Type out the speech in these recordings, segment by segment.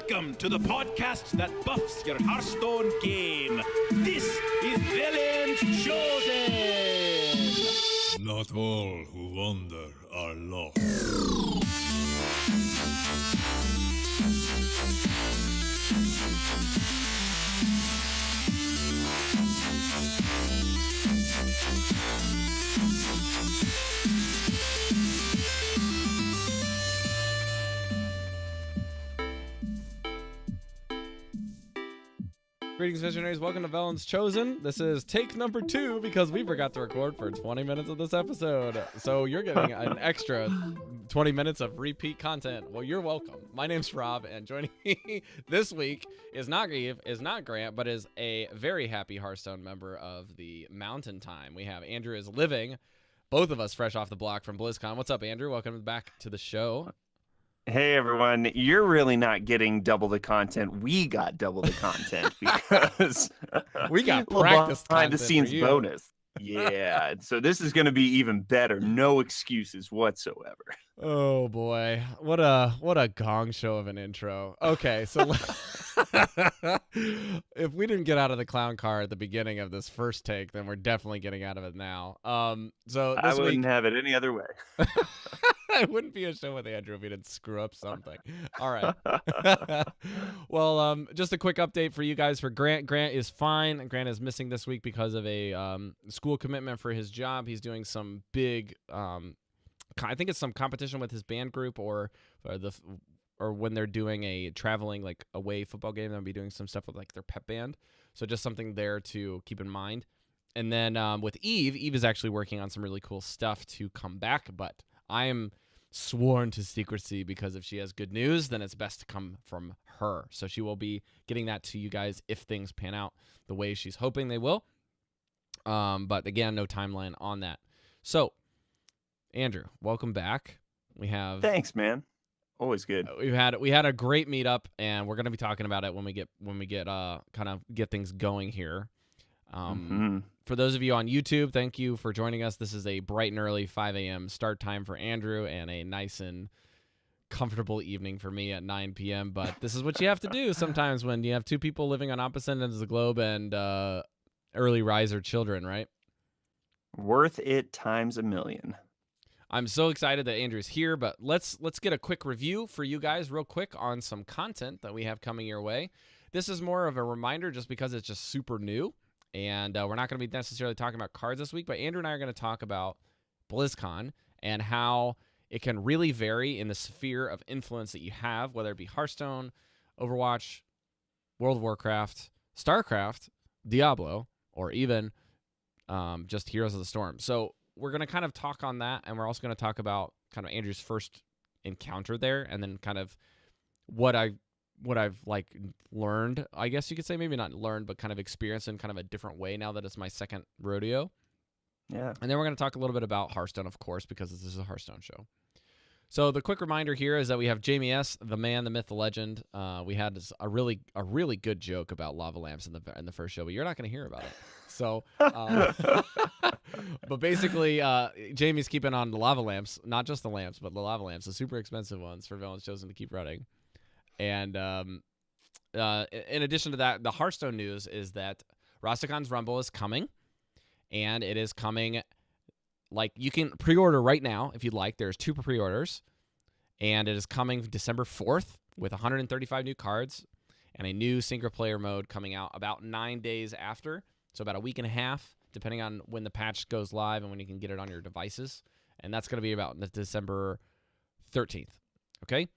Welcome to the podcast that buffs your Hearthstone game. This is Velen's Chosen. Not all who wander are lost. Greetings, visionaries. Welcome to Velen's Chosen. This is take number 2 because we forgot to record for 20 minutes of this episode. So you're getting an extra 20 minutes of repeat content. Well, you're welcome. My name's Rob, and joining me this week is not Eve, is not Grant, but is a very happy Hearthstone member of the Mountain Time. We have Andrew is living, both of us fresh off the block from Blizzcon. What's up, Andrew? Welcome back to the show. Hey everyone, you're really not getting double the content. We got double the content because We got practice behind the content scenes for you. bonus. Yeah, so this is going to be even better. No excuses whatsoever. Oh boy, what a gong show of an intro. Okay, so if we didn't get out of the clown car at the beginning of this first take, then we're definitely getting out of it now. So I this wouldn't week, have it any other way. it wouldn't be a show with Andrew if he didn't screw up something. All right. Well, just a quick update for you guys for Grant. Grant is fine. Grant is missing this week because of a school commitment for his job. He's doing some big, I think it's some competition with his band group or when they're doing a traveling like away football game, they'll be doing some stuff with like their pep band. So just something there to keep in mind. And then with Eve is actually working on some really cool stuff to come back, but I am sworn to secrecy because if she has good news, then it's best to come from her. So she will be getting that to you guys if things pan out the way she's hoping they will. But again, no timeline on that. So, Andrew, welcome back. We have Thanks, man. Always good. we had a great meetup, and we're gonna be talking about it when we get kind of get things going here. For those of you on YouTube, thank you for joining us. This is a bright and early 5 a.m. start time for Andrew and a nice and comfortable evening for me at 9 p.m. But this is what you have to do sometimes when you have two people living on opposite ends of the globe and early riser children, right? Worth it times a million. I'm so excited that Andrew's here, but let's get a quick review for you guys real quick on some content that we have coming your way. This is more of a reminder just because it's just super new. And we're not going to be necessarily talking about cards this week, but Andrew and I are going to talk about BlizzCon and how it can really vary in the sphere of influence that you have, whether it be Hearthstone, Overwatch, World of Warcraft, StarCraft, Diablo, or even just Heroes of the Storm. So we're going to kind of talk on that, and we're also going to talk about kind of Andrew's first encounter there, and then kind of what I've like learned, I guess you could say, maybe not learned, but kind of experienced in kind of a different way now that it's my second rodeo. Yeah. And then we're going to talk a little bit about Hearthstone, of course, because this is a Hearthstone show. So the quick reminder here is that we have Jamie S., the man, the myth, the legend. We had a really good joke about lava lamps in the first show, but you're not going to hear about it. So, but basically, Jamie's keeping on the lava lamps, not just the lamps, but the lava lamps, the super expensive ones for Velen's Chosen to keep running. And in addition to that, the Hearthstone news is that Rastakon's Rumble is coming, and it is coming, like, you can pre-order right now if you'd like. There's 2 pre-orders, and it is coming December 4th with 135 new cards and a new single player mode coming out about 9 days after, so about a week and a half, depending on when the patch goes live and when you can get it on your devices. And that's going to be about December 13th, okay?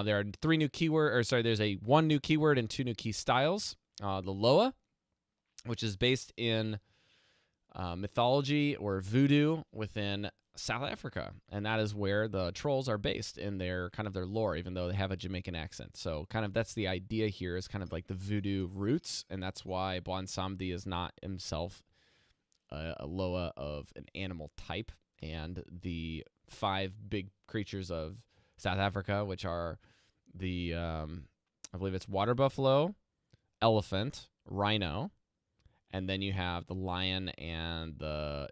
There are 3 new there's 1 new keyword and 2 new key styles. The Loa, which is based in mythology or voodoo within South Africa, and that is where the trolls are based in their lore, even though they have a Jamaican accent. So kind of that's the idea here, is kind of like the voodoo roots, and that's why Bwansamdi is not himself a Loa of an animal type, and the 5 big creatures of South Africa, which are the, I believe it's water buffalo, elephant, rhino, and then you have the lion and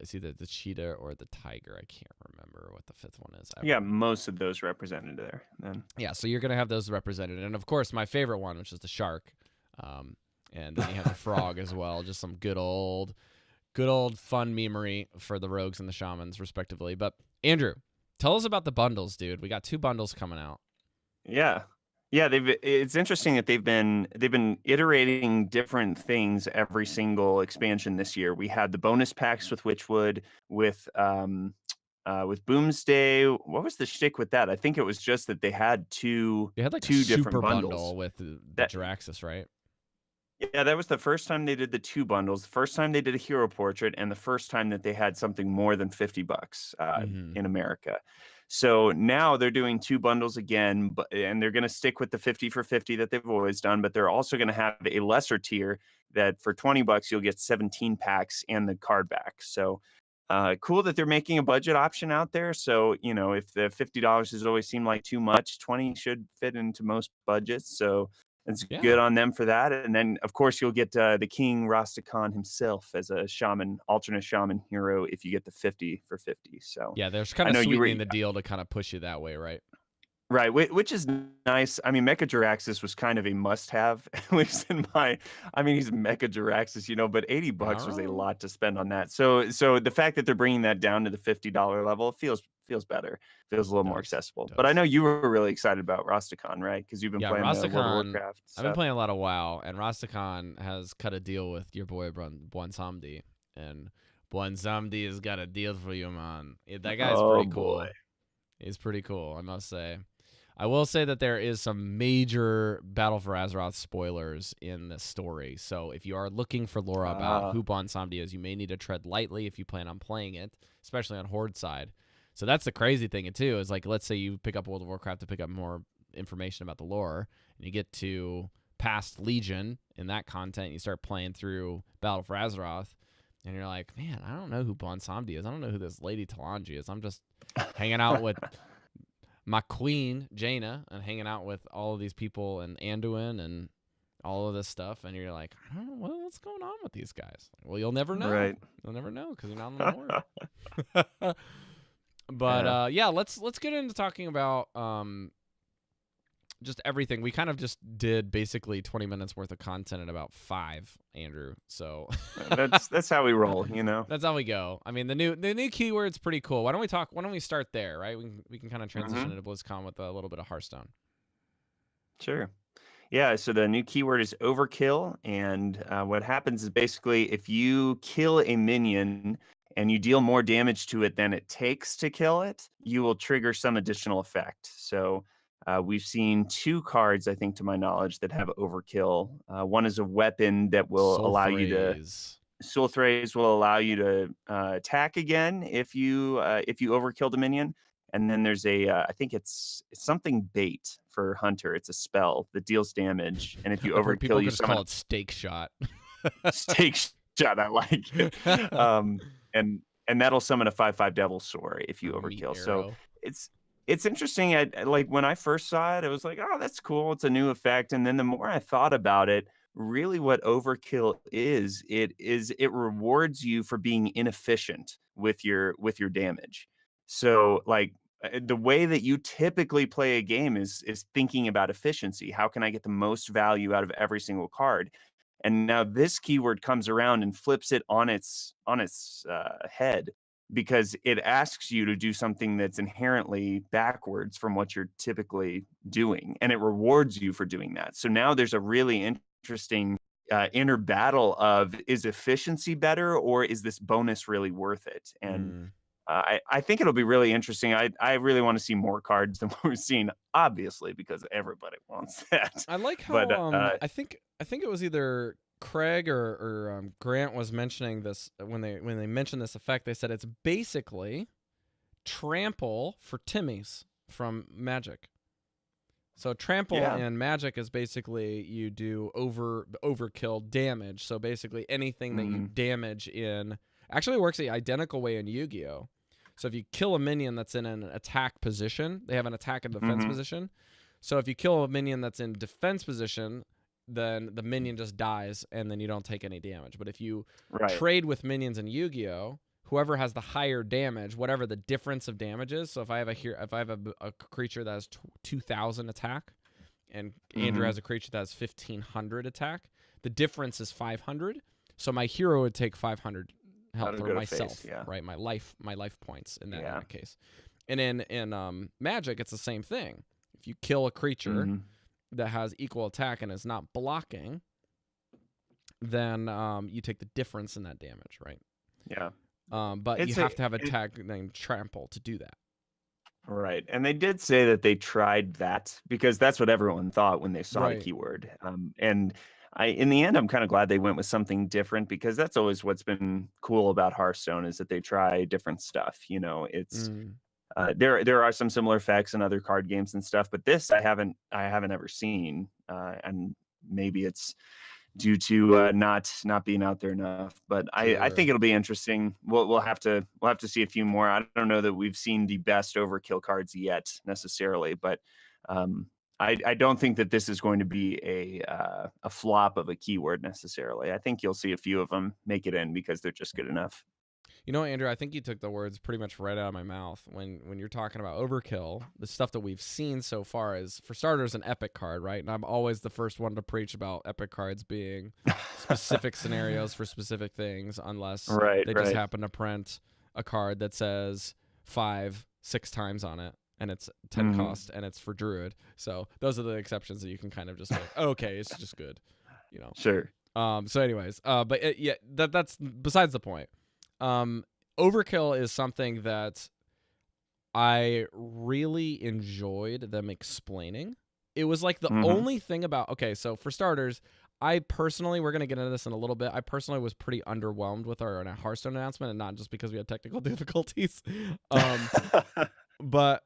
it's either the cheetah or the tiger. I can't remember. remember what the fifth one is. You got most of those represented there. Then Yeah, so you're gonna have those represented, and of course my favorite one, which is the shark, and then you have the frog as well. Just some good old fun memery for the rogues and the shamans, respectively. But Andrew, tell us about the bundles, dude. We got 2 bundles coming out. yeah. Yeah, it's interesting that they've been iterating different things every single expansion this year. We had the bonus packs with Witchwood, with Boomsday. What was the shtick with that? I think it was just that they had two They had like two a different super bundles. bundle with the That- Jiraxis, right? Yeah, that was the first time they did the 2 bundles. The first time they did a hero portrait, and the first time that they had something more than $50 in America. So now they're doing 2 bundles again, and they're going to stick with the 50 for 50 that they've always done. But they're also going to have a lesser tier that for $20 you'll get 17 packs and the card back. So cool that they're making a budget option out there. So if the $50 has always seemed like too much, 20 should fit into most budgets. So it's good on them for that. And then, of course, you'll get the King Rastakhan himself as a alternate shaman hero if you get the 50 for 50. So yeah, they're kind of sweetening the deal to kind of push you that way, right? Right, which is nice. I mean, Mecha Jiraxis was kind of a must-have, at least in my. I mean, he's Mecha Jiraxis, but $80 was a lot to spend on that. So the fact that they're bringing that down to the $50 level feels better. Feels a little more accessible. But I know you were really excited about Rastakhan, right? Because you've been playing World of Warcraft. I've been playing a lot of WoW, and Rastakhan has cut a deal with your boy Bwansamdi, and Bwansamdi has got a deal for you, man. That guy's pretty cool. Boy. He's pretty cool, I must say. I will say that there is some major Battle for Azeroth spoilers in this story. So if you are looking for lore about who Bwansamdi is, you may need to tread lightly if you plan on playing it, especially on Horde side. So that's the crazy thing, too, is like, let's say you pick up World of Warcraft to pick up more information about the lore, and you get to past Legion in that content, and you start playing through Battle for Azeroth, and you're like, man, I don't know who Bwansamdi is. I don't know who this Lady Talanji is. I'm just hanging out with my queen, Jaina, and hanging out with all of these people and Anduin and all of this stuff, and you're like, I don't know what's going on with these guys. Well, you'll never know. Right. You'll never know because you're not on the Horde. But yeah, let's get into talking about just everything. We kind of just did basically 20 minutes worth of content in about 5, Andrew. So that's how we roll, That's how we go. I mean, the new keyword's pretty cool. Why don't we start there, right? We can kind of transition into BlizzCon with a little bit of Hearthstone. Sure. Yeah, so the new keyword is overkill, and what happens is basically if you kill a minion and you deal more damage to it than it takes to kill it, you will trigger some additional effect. So we've seen 2 cards, I think, to my knowledge, that have overkill. One is a weapon that will allow you to. Sulthraze will allow you to attack again if you overkill the minion. And then there's I think it's something bait for Hunter. It's a spell that deals damage, and if you overkill, people you just call it Stake Shot. Stake Shot, I like it. And that'll summon a 5/5 Devil Sword if you overkill. So it's interesting. Like when I first saw it, it was like, oh, that's cool. It's a new effect. And then the more I thought about it, really what overkill is it rewards you for being inefficient with your damage. So like the way that you typically play a game is thinking about efficiency. How can I get the most value out of every single card? And now this keyword comes around and flips it on its head, because it asks you to do something that's inherently backwards from what you're typically doing, and it rewards you for doing that. So now there's a really interesting inner battle of, is efficiency better, or is this bonus really worth it? And I think it'll be really interesting. I really want to see more cards than what we've seen, obviously, because everybody wants that. I like how I think it was either Craig or Grant was mentioning this when they mentioned this effect. They said it's basically trample for Timmy's from Magic. So trample in Magic is basically you do overkill damage. So basically anything that you damage in actually works the identical way in Yu-Gi-Oh. So if you kill a minion that's in an attack position, they have an attack and defense position. So if you kill a minion that's in defense position, then the minion just dies and then you don't take any damage. But if you trade with minions in Yu-Gi-Oh whoever has the higher damage, whatever the difference of damage is. So if I have a creature that has 2,000 attack, and Andrew has a creature that has 1,500 attack, the difference is 500. So my hero would take 500 health, or myself, right? My life points in that case. And in Magic, it's the same thing. If you kill a creature that has equal attack and is not blocking, then you take the difference in that damage, right? Yeah. But you have to have a tag named Trample to do that. Right. And they did say that they tried that because that's what everyone thought when they saw the Right. keyword. And in the end, I'm kind of glad they went with something different, because that's always what's been cool about Hearthstone, is that they try different stuff. You know, it's there are some similar effects in other card games and stuff, but this I haven't ever seen, and maybe it's due to not being out there enough. But I think it'll be interesting. We'll have to see a few more. I don't know that we've seen the best overkill cards yet necessarily, but I don't think that this is going to be a flop of a keyword necessarily. I think you'll see a few of them make it in because they're just good enough. You know, Andrew, I think you took the words pretty much right out of my mouth when you're talking about overkill. The stuff that we've seen so far is, for starters, an epic card, right? And I'm always the first one to preach about epic cards being specific scenarios for specific things, unless they just happen to print a card that says 5, 6 times on it, and it's 10 cost, and it's for Druid. So those are the exceptions that you can kind of just like, okay, it's just good, you know? Sure. So anyways, but that's besides the point. Overkill is something that I really enjoyed them explaining. It was like the only thing about, okay, so for starters, I personally, we're going to get into this in a little bit, I personally was pretty underwhelmed with our Hearthstone announcement, and not just because we had technical difficulties. But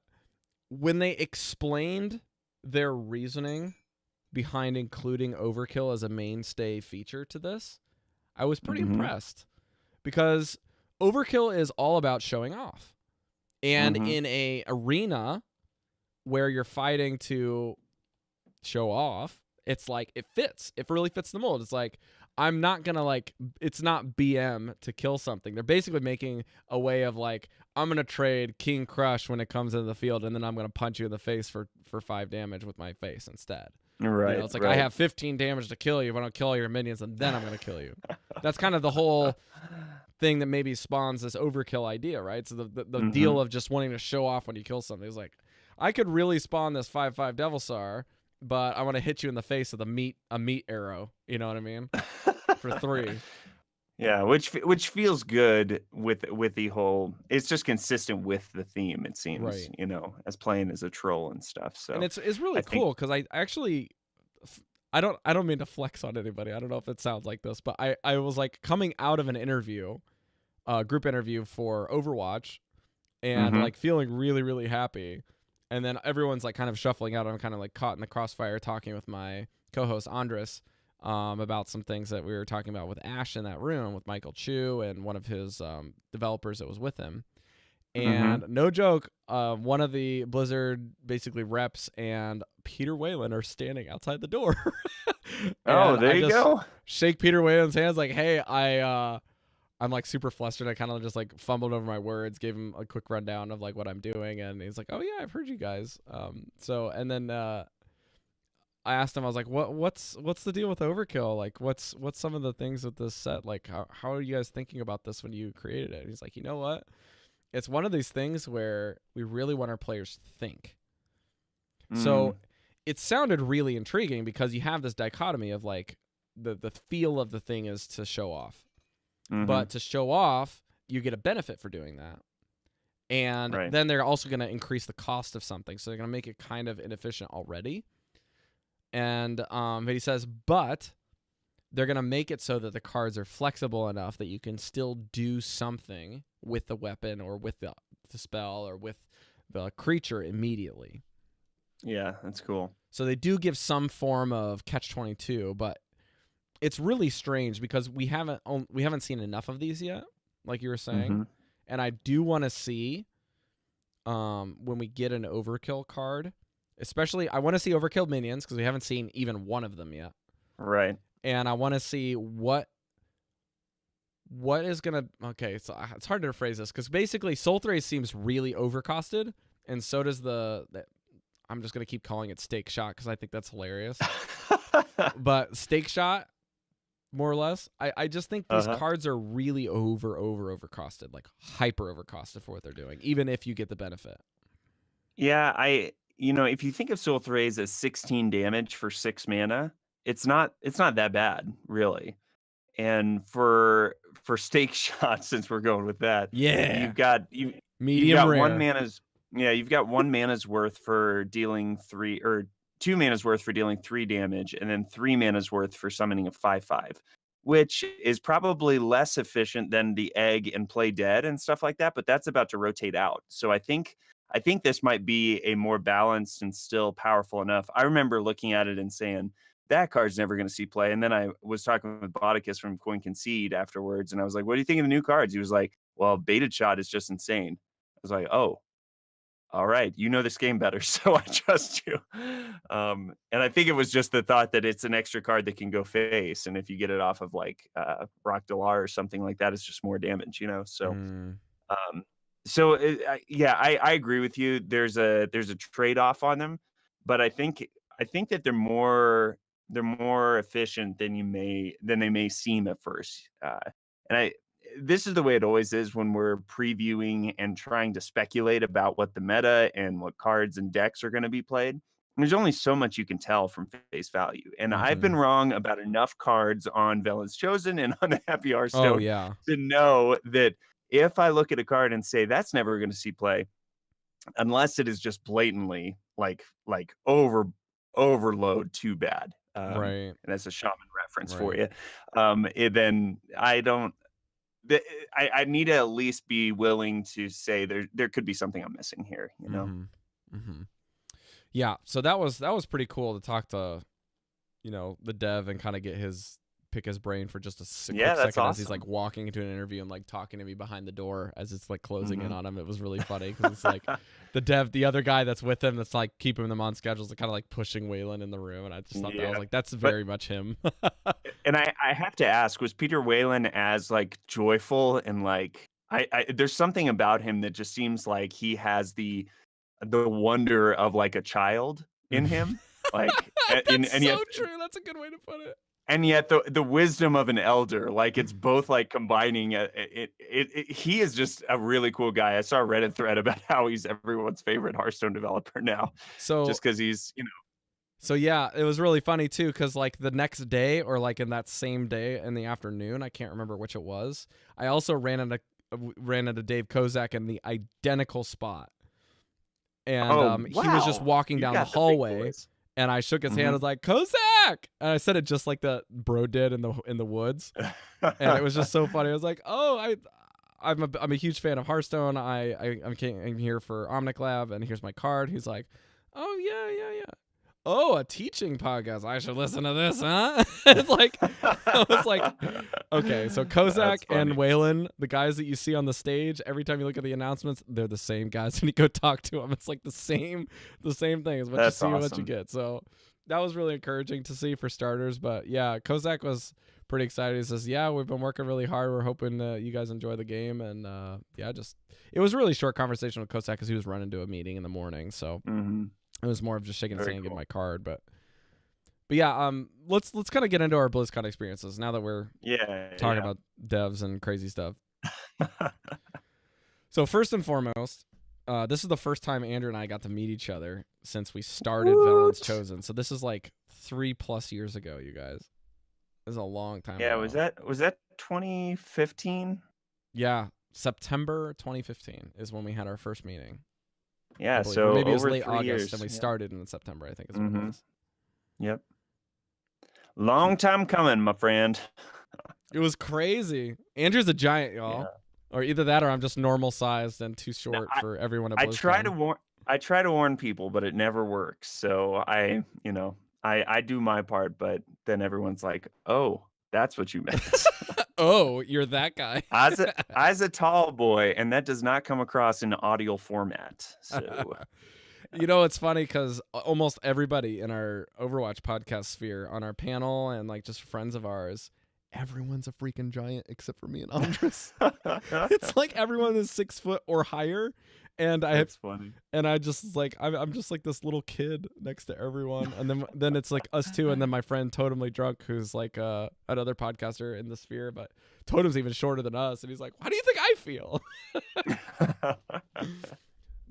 when they explained their reasoning behind including overkill as a mainstay feature to this, I was pretty impressed. Because overkill is all about showing off. And in a arena where you're fighting to show off, it's like it fits. It really fits the mold. It's like, I'm not going to it's not BM to kill something. They're basically making a way of like, I'm going to trade King Crush when it comes into the field, and then I'm going to punch you in the face for 5 damage with my face instead. Right. You know, it's like, I have 15 damage to kill you if I don't kill all your minions, and then I'm going to kill you. That's kind of the whole thing that maybe spawns this overkill idea, right? So the deal of just wanting to show off when you kill something is like, I could really spawn this 5/5 Devilsar, but I want to hit you in the face with a meat arrow. You know what I mean? For 3. Yeah, which feels good with the whole. It's just consistent with the theme, it seems. Right. You know, as playing as a troll and stuff. So, and it's really cool because I actually, I don't mean to flex on anybody. I don't know if it sounds like this, but I was like coming out of an interview, group interview for Overwatch, and like feeling really, really happy. And then everyone's like kind of shuffling out. I'm kind of like caught in the crossfire talking with my co-host Andres about some things that we were talking about with Ash in that room with Michael Chu and one of his developers that was with him. And no joke, one of the Blizzard basically reps and Peter Whalen are standing outside the door. Oh, there you go. Shake Peter Whalen's hands like, hey, I'm like super flustered. I kind of just like fumbled over my words, gave him a quick rundown of like what I'm doing, and he's like, oh yeah, I've heard you guys. And then I asked him, I was like, what's the deal with overkill? Like, what's some of the things with this set? Like, how are you guys thinking about this when you created it? And he's like, you know what? It's one of these things where we really want our players to think. So it sounded really intriguing because you have this dichotomy of like the feel of the thing is to show off. But to show off, you get a benefit for doing that. And then they're also going to increase the cost of something. So they're going to make it kind of inefficient already. And he says, but they're going to make it so that the cards are flexible enough that you can still do something with the weapon or with the spell or with the creature immediately. Yeah, that's cool. So they do give some form of catch-22, but it's really strange because we haven't seen enough of these yet, like you were saying. And I do want to see when we get an overkill card, especially I want to see overkill minions because we haven't seen even one of them yet. Right. And I want to see what what is gonna? Okay, so it's hard to phrase this because basically Sultray seems really overcosted, and so does I'm just gonna keep calling it Steak Shot because I think that's hilarious. But Steak Shot, more or less, I just think these cards are really overcosted, like hyper overcosted for what they're doing, even if you get the benefit. Yeah, if you think of Soul Thrays as 16 damage for 6 mana, it's not that bad, really. And for Stake Shot, since we're going with that, Yeah. you've got Medium rare. you've got 1 mana's worth for dealing 3, or 2 mana's worth for dealing 3 damage, and then 3 mana's worth for summoning a 5/5, which is probably less efficient than the egg and play dead and stuff like that, but that's about to rotate out. So I think this might be a more balanced and still powerful enough. I remember looking at it and saying, that card's never going to see play. And then I was talking with Bodicus from Coin Concede afterwards, and I was like, what do you think of the new cards? He was like, well, Baited Shot is just insane. I was like, oh, all right, you know this game better, so I trust you. And I think it was just the thought that it's an extra card that can go face, and if you get it off of like Rock Delar or something like that, it's just more damage, So I agree with you. There's a trade-off on them, but I think that they're more efficient than they may seem at first. This is the way it always is when we're previewing and trying to speculate about what the meta and what cards and decks are going to be played. There's only so much you can tell from face value. And I've been wrong about enough cards on Velen's Chosen and Unhappy Hearthstone to know that if I look at a card and say that's never going to see play, unless it is just blatantly like overload too bad. Right. And that's a Shaman reference for Right. you. Then I don't. I need to at least be willing to say there could be something I'm missing here. Yeah. So that was pretty cool to talk to, the dev and kind of pick his brain for just a quick second as he's like walking into an interview and like talking to me behind the door as it's like closing in on him. It was really funny because it's like the other guy that's with him that's like keeping them on schedules and kind of like pushing Whalen in the room, and I just thought that was like that's very much him. And I have to ask, was Peter Whalen as like joyful and like I there's something about him that just seems like he has the wonder of like a child in him, like That's and so yet true. That's a good way to put it. and yet the wisdom of an elder, like it's both like combining he is just a really cool guy. I saw a Reddit thread about how he's everyone's favorite Hearthstone developer now, So just because he's So yeah, it was really funny too, because like the next day or like in that same day in the afternoon, I can't remember which it was. I also ran into Dave Kozak in the identical spot, and he was just walking down the hallway, and I shook his hand. I was like, Kozak, and I said it just like the bro did in the woods, and it was just so funny. I was like, oh, I'm a huge fan of Hearthstone. I'm here for Omniclab, and here's my card. He's like, oh yeah. Oh, a teaching podcast. I should listen to this, huh? It's like, I was like, okay, so Kozak and Whalen, the guys that you see on the stage, every time you look at the announcements, they're the same guys. When you go talk to them, it's like the same thing. Is what you see, what you get. So that was really encouraging to see for starters. But yeah, Kozak was pretty excited. He says, yeah, we've been working really hard. We're hoping you guys enjoy the game. And it was a really short conversation with Kozak because he was running to a meeting in the morning. So. It was more of just shaking his hand and getting my card, but yeah, let's kind of get into our BlizzCon experiences now that we're talking about devs and crazy stuff. So first and foremost, this is the first time Andrew and I got to meet each other since we started Velen's Chosen. So this is like 3+ years ago, you guys. This is a long time ago. Was that 2015? Yeah, September 2015 is when we had our first meeting. Yeah, so maybe it was over late 3 August, years. and we started in September, I think is what it was. Yep. Long time coming, my friend. It was crazy. Andrew's a giant, y'all. Yeah. Or either that or I'm just normal sized and too short for everyone at BlizzCon. I try to warn people, but it never works. So I do my part, but then everyone's like, "Oh, that's what you meant." Oh, you're that guy. As a tall boy, and that does not come across in audio format. So, it's funny because almost everybody in our Overwatch podcast sphere on our panel and like just friends of ours, everyone's a freaking giant except for me and Andres. It's like everyone is 6 foot or higher, and That's funny. and I just like I'm just like this little kid next to everyone, and then it's like us two, and then my friend Totemly Drunk, who's like another podcaster in the sphere, but Totem's even shorter than us, and he's like, "How do you think I feel?"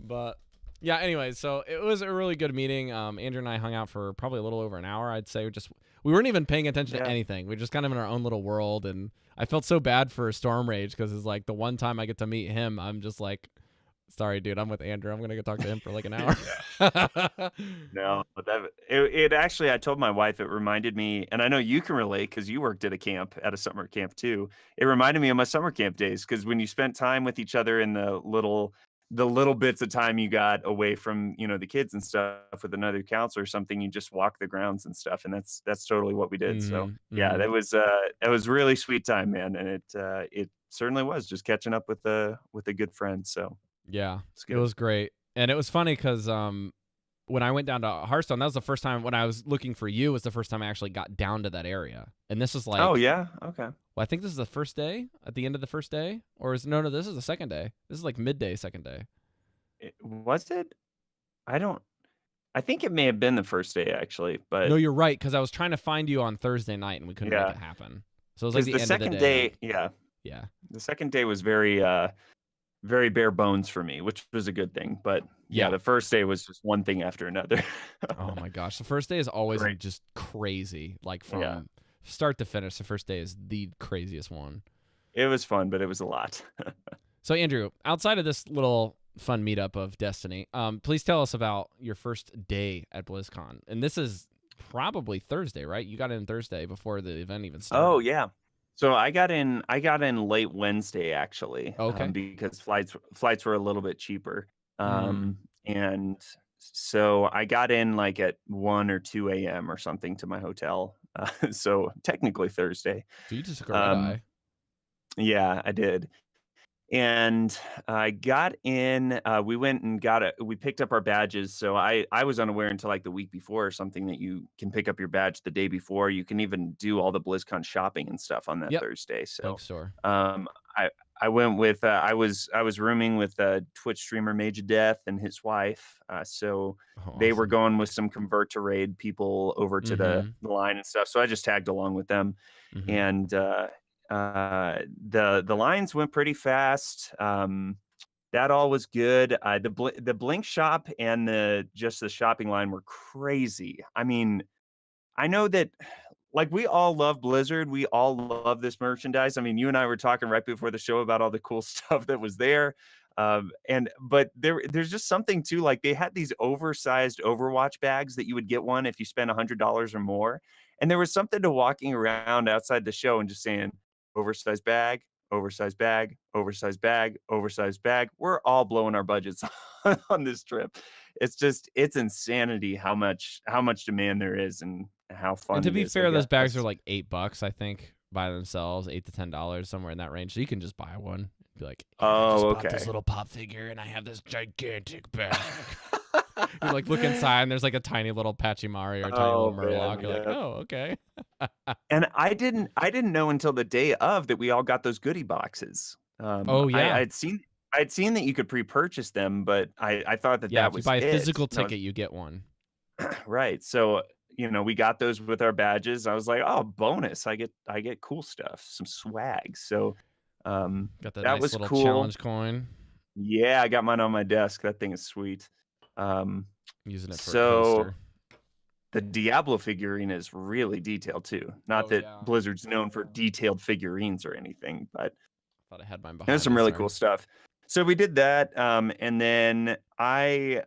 But yeah, anyway, so it was a really good meeting. Andrew and I hung out for probably a little over an hour, I'd say. We weren't even paying attention to anything. We were just kind of in our own little world, and I felt so bad for Storm Rage because it's like the one time I get to meet him, I'm just like, sorry, dude, I'm with Andrew. I'm gonna go talk to him for like an hour. No, but it actually, I told my wife, it reminded me, and I know you can relate because you worked at a summer camp too. It reminded me of my summer camp days because when you spent time with each other in the little bits of time you got away from the kids and stuff with another counselor or something, you just walk the grounds and stuff, and that's totally what we did. So yeah, that was really sweet time, man, and it certainly was just catching up with a good friend. So yeah, it was great, and it was funny because when I went down to Hearthstone, that was the first time when I was looking for you. Was the first time I actually got down to that area, and this is like, oh yeah, okay. Well, I think this is the first day, at the end of the first day, or no, this is the second day. This is like midday, second day. Was it? I think it may have been the first day actually, but no, you're right because I was trying to find you on Thursday night and we couldn't make it happen. So it was like the end second of the day. Yeah. The second day was very very bare bones for me, which was a good thing. But yeah, the first day was just one thing after another. Oh my gosh, the first day is always just crazy, like from start to finish. The first day is the craziest one. It was fun, but it was a lot. So Andrew, outside of this little fun meetup of Destiny, please tell us about your first day at BlizzCon. And this is probably Thursday, right? You got in Thursday before the event even started. Oh yeah. So I got in late Wednesday actually. Okay. Because flights were a little bit cheaper. And so I got in like at 1 or 2 a.m. or something to my hotel. So technically Thursday. So you just took a red eye. Yeah, I did. And I got in, we went and we picked up our badges. So I was unaware until like the week before or something that you can pick up your badge the day before. You can even do all the BlizzCon shopping and stuff on that Thursday. So I went with, I was rooming with a Twitch streamer, Mage of Death, and his wife. So they were going with some convert to raid people over to the line and stuff. So I just tagged along with them. And the lines went pretty fast. That all was good. The Blink shop and the shopping line were crazy. I mean, I know that like we all love Blizzard. We all love this merchandise. I mean, you and I were talking right before the show about all the cool stuff that was there. But there's just something too, like they had these oversized Overwatch bags that you would get one if you spent $100 or more. And there was something to walking around outside the show and just saying, oversized bag, oversized bag, oversized bag, oversized bag. We're all blowing our budgets on this trip. It's insanity how much demand there is and how fun. And to be fair, those bags are like $8, I think, by themselves, $8 to $10, somewhere in that range. So you can just buy one. Be like, I bought this little pop figure and I have this gigantic bag. You like look inside and there's like a tiny little Pachimari or a tiny little Murloc. You're like, oh, okay. And I didn't know until the day of that we all got those goodie boxes. I'd seen that you could pre-purchase them, but I thought that if was you buy a physical ticket, you get one. Right. So we got those with our badges. I was like, oh, bonus! I get cool stuff, some swag. So got that that nice was little cool. challenge coin. Yeah, I got mine on my desk. That thing is sweet. Using it for a coaster. The Diablo figurine is really detailed too. Not that Blizzard's known for detailed figurines or anything, but I thought I had mine behind. There's some really cool stuff. So we did that, and then I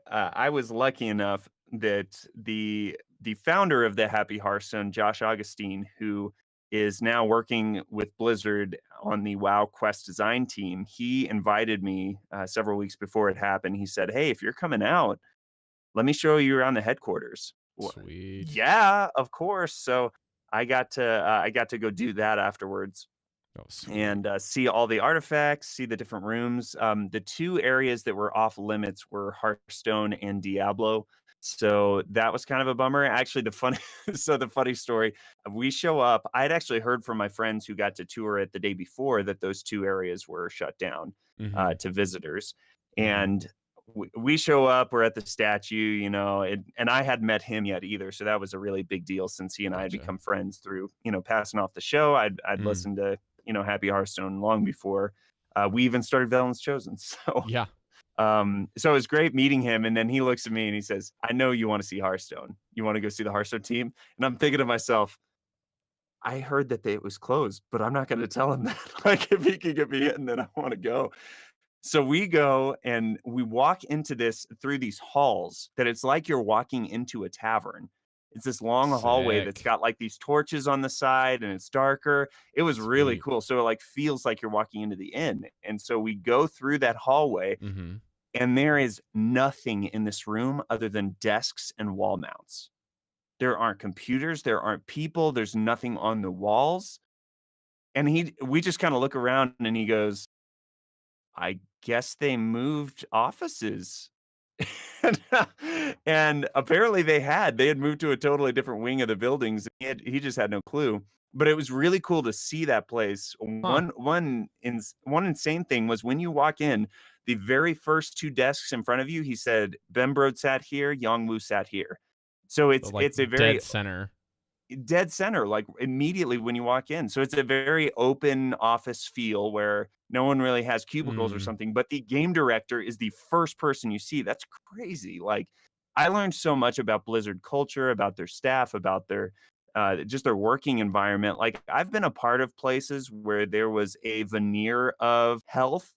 was lucky enough that the founder of the Happy Hearthstone, Josh Augustine, who is now working with Blizzard on the WoW Quest design team, he invited me several weeks before it happened. He said, "Hey, if you're coming out, let me show you around the headquarters." Sweet. Yeah, of course. So I got to go do that afterwards. And see all the artifacts, see the different rooms. The two areas that were off limits were Hearthstone and Diablo. So that was kind of a bummer. Actually, the funny story, we show up. I had actually heard from my friends who got to tour it the day before that those two areas were shut down Mm-hmm. to visitors. Mm-hmm. And we show up, we're at the statue, you know, and I hadn't met him yet either. So that was a really big deal since he and I had Gotcha. become friends through, you know, passing off the show. I'd Mm. listened to, you know, Happy Hearthstone long before we even started Velen's Chosen. So Yeah. so it was great meeting him. And then he looks at me and he says, I know you want to see Hearthstone. You want to go see the Hearthstone team? And I'm thinking to myself, I heard that it was closed, but I'm not going to tell him that. Like, if he can get me in, then I want to go. So we go and we walk into through these halls that it's like you're walking into a tavern. It's this long hallway that's Sick. got like these torches on the side and it's darker. It was really Sweet. cool. So it like feels like you're walking into the inn. And so we go through that hallway Mm-hmm. and there is nothing in this room other than desks and wall mounts. There aren't computers, there aren't people, there's nothing on the walls. And we just kind of look around and he goes, I guess they moved offices. and, and apparently they had moved to a totally different wing of the buildings. He just had no clue. But it was really cool to see that place. Huh. One insane thing was when you walk in, the very first two desks in front of you, he said Bembrode sat here, Yongwu sat here. So So, like, it's a very dead center. dead center, like immediately when you walk in. So it's a very open office feel where no one really has cubicles or Mm. something, but the game director is the first person you see. That's crazy. Like, I learned so much about Blizzard culture, about their staff, about their just their working environment. Like, I've been a part of places where there was a veneer of health,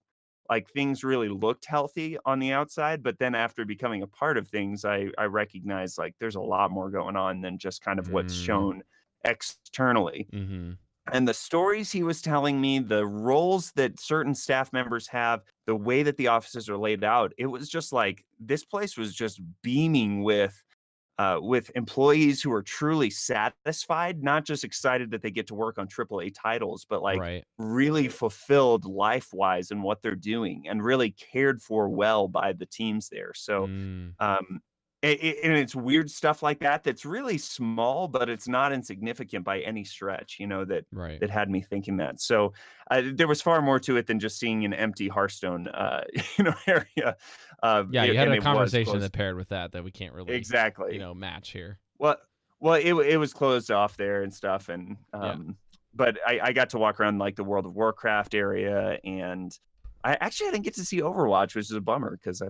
like things really looked healthy on the outside, but then after becoming a part of things, I recognize like there's a lot more going on than just kind of what's Mm. shown externally. Mm-hmm. And the stories he was telling me, the roles that certain staff members have, the way that the offices are laid out, it was just like this place was just beaming with employees who are truly satisfied, not just excited that they get to work on AAA titles, but like Right. really fulfilled life-wise in what they're doing and really cared for well by the teams there. So, Mm. um, and it's weird stuff like that that's really small, but it's not insignificant by any stretch, you know, Right. that had me thinking that. So there was far more to it than just seeing an empty Hearthstone, you know, area. Yeah, you had And a it was conversation close. that paired with that we can't really, Exactly. match here. Well, it was closed off there and stuff, and Yeah. but I got to walk around like the World of Warcraft area, and I didn't get to see Overwatch, which is a bummer because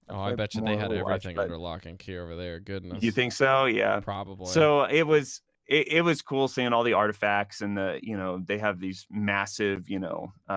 Oh, I play bet you more they had Overwatch. everything But under lock and key over there. Goodness. you think so? Yeah. Probably. So it was cool seeing all the artifacts and they have these massive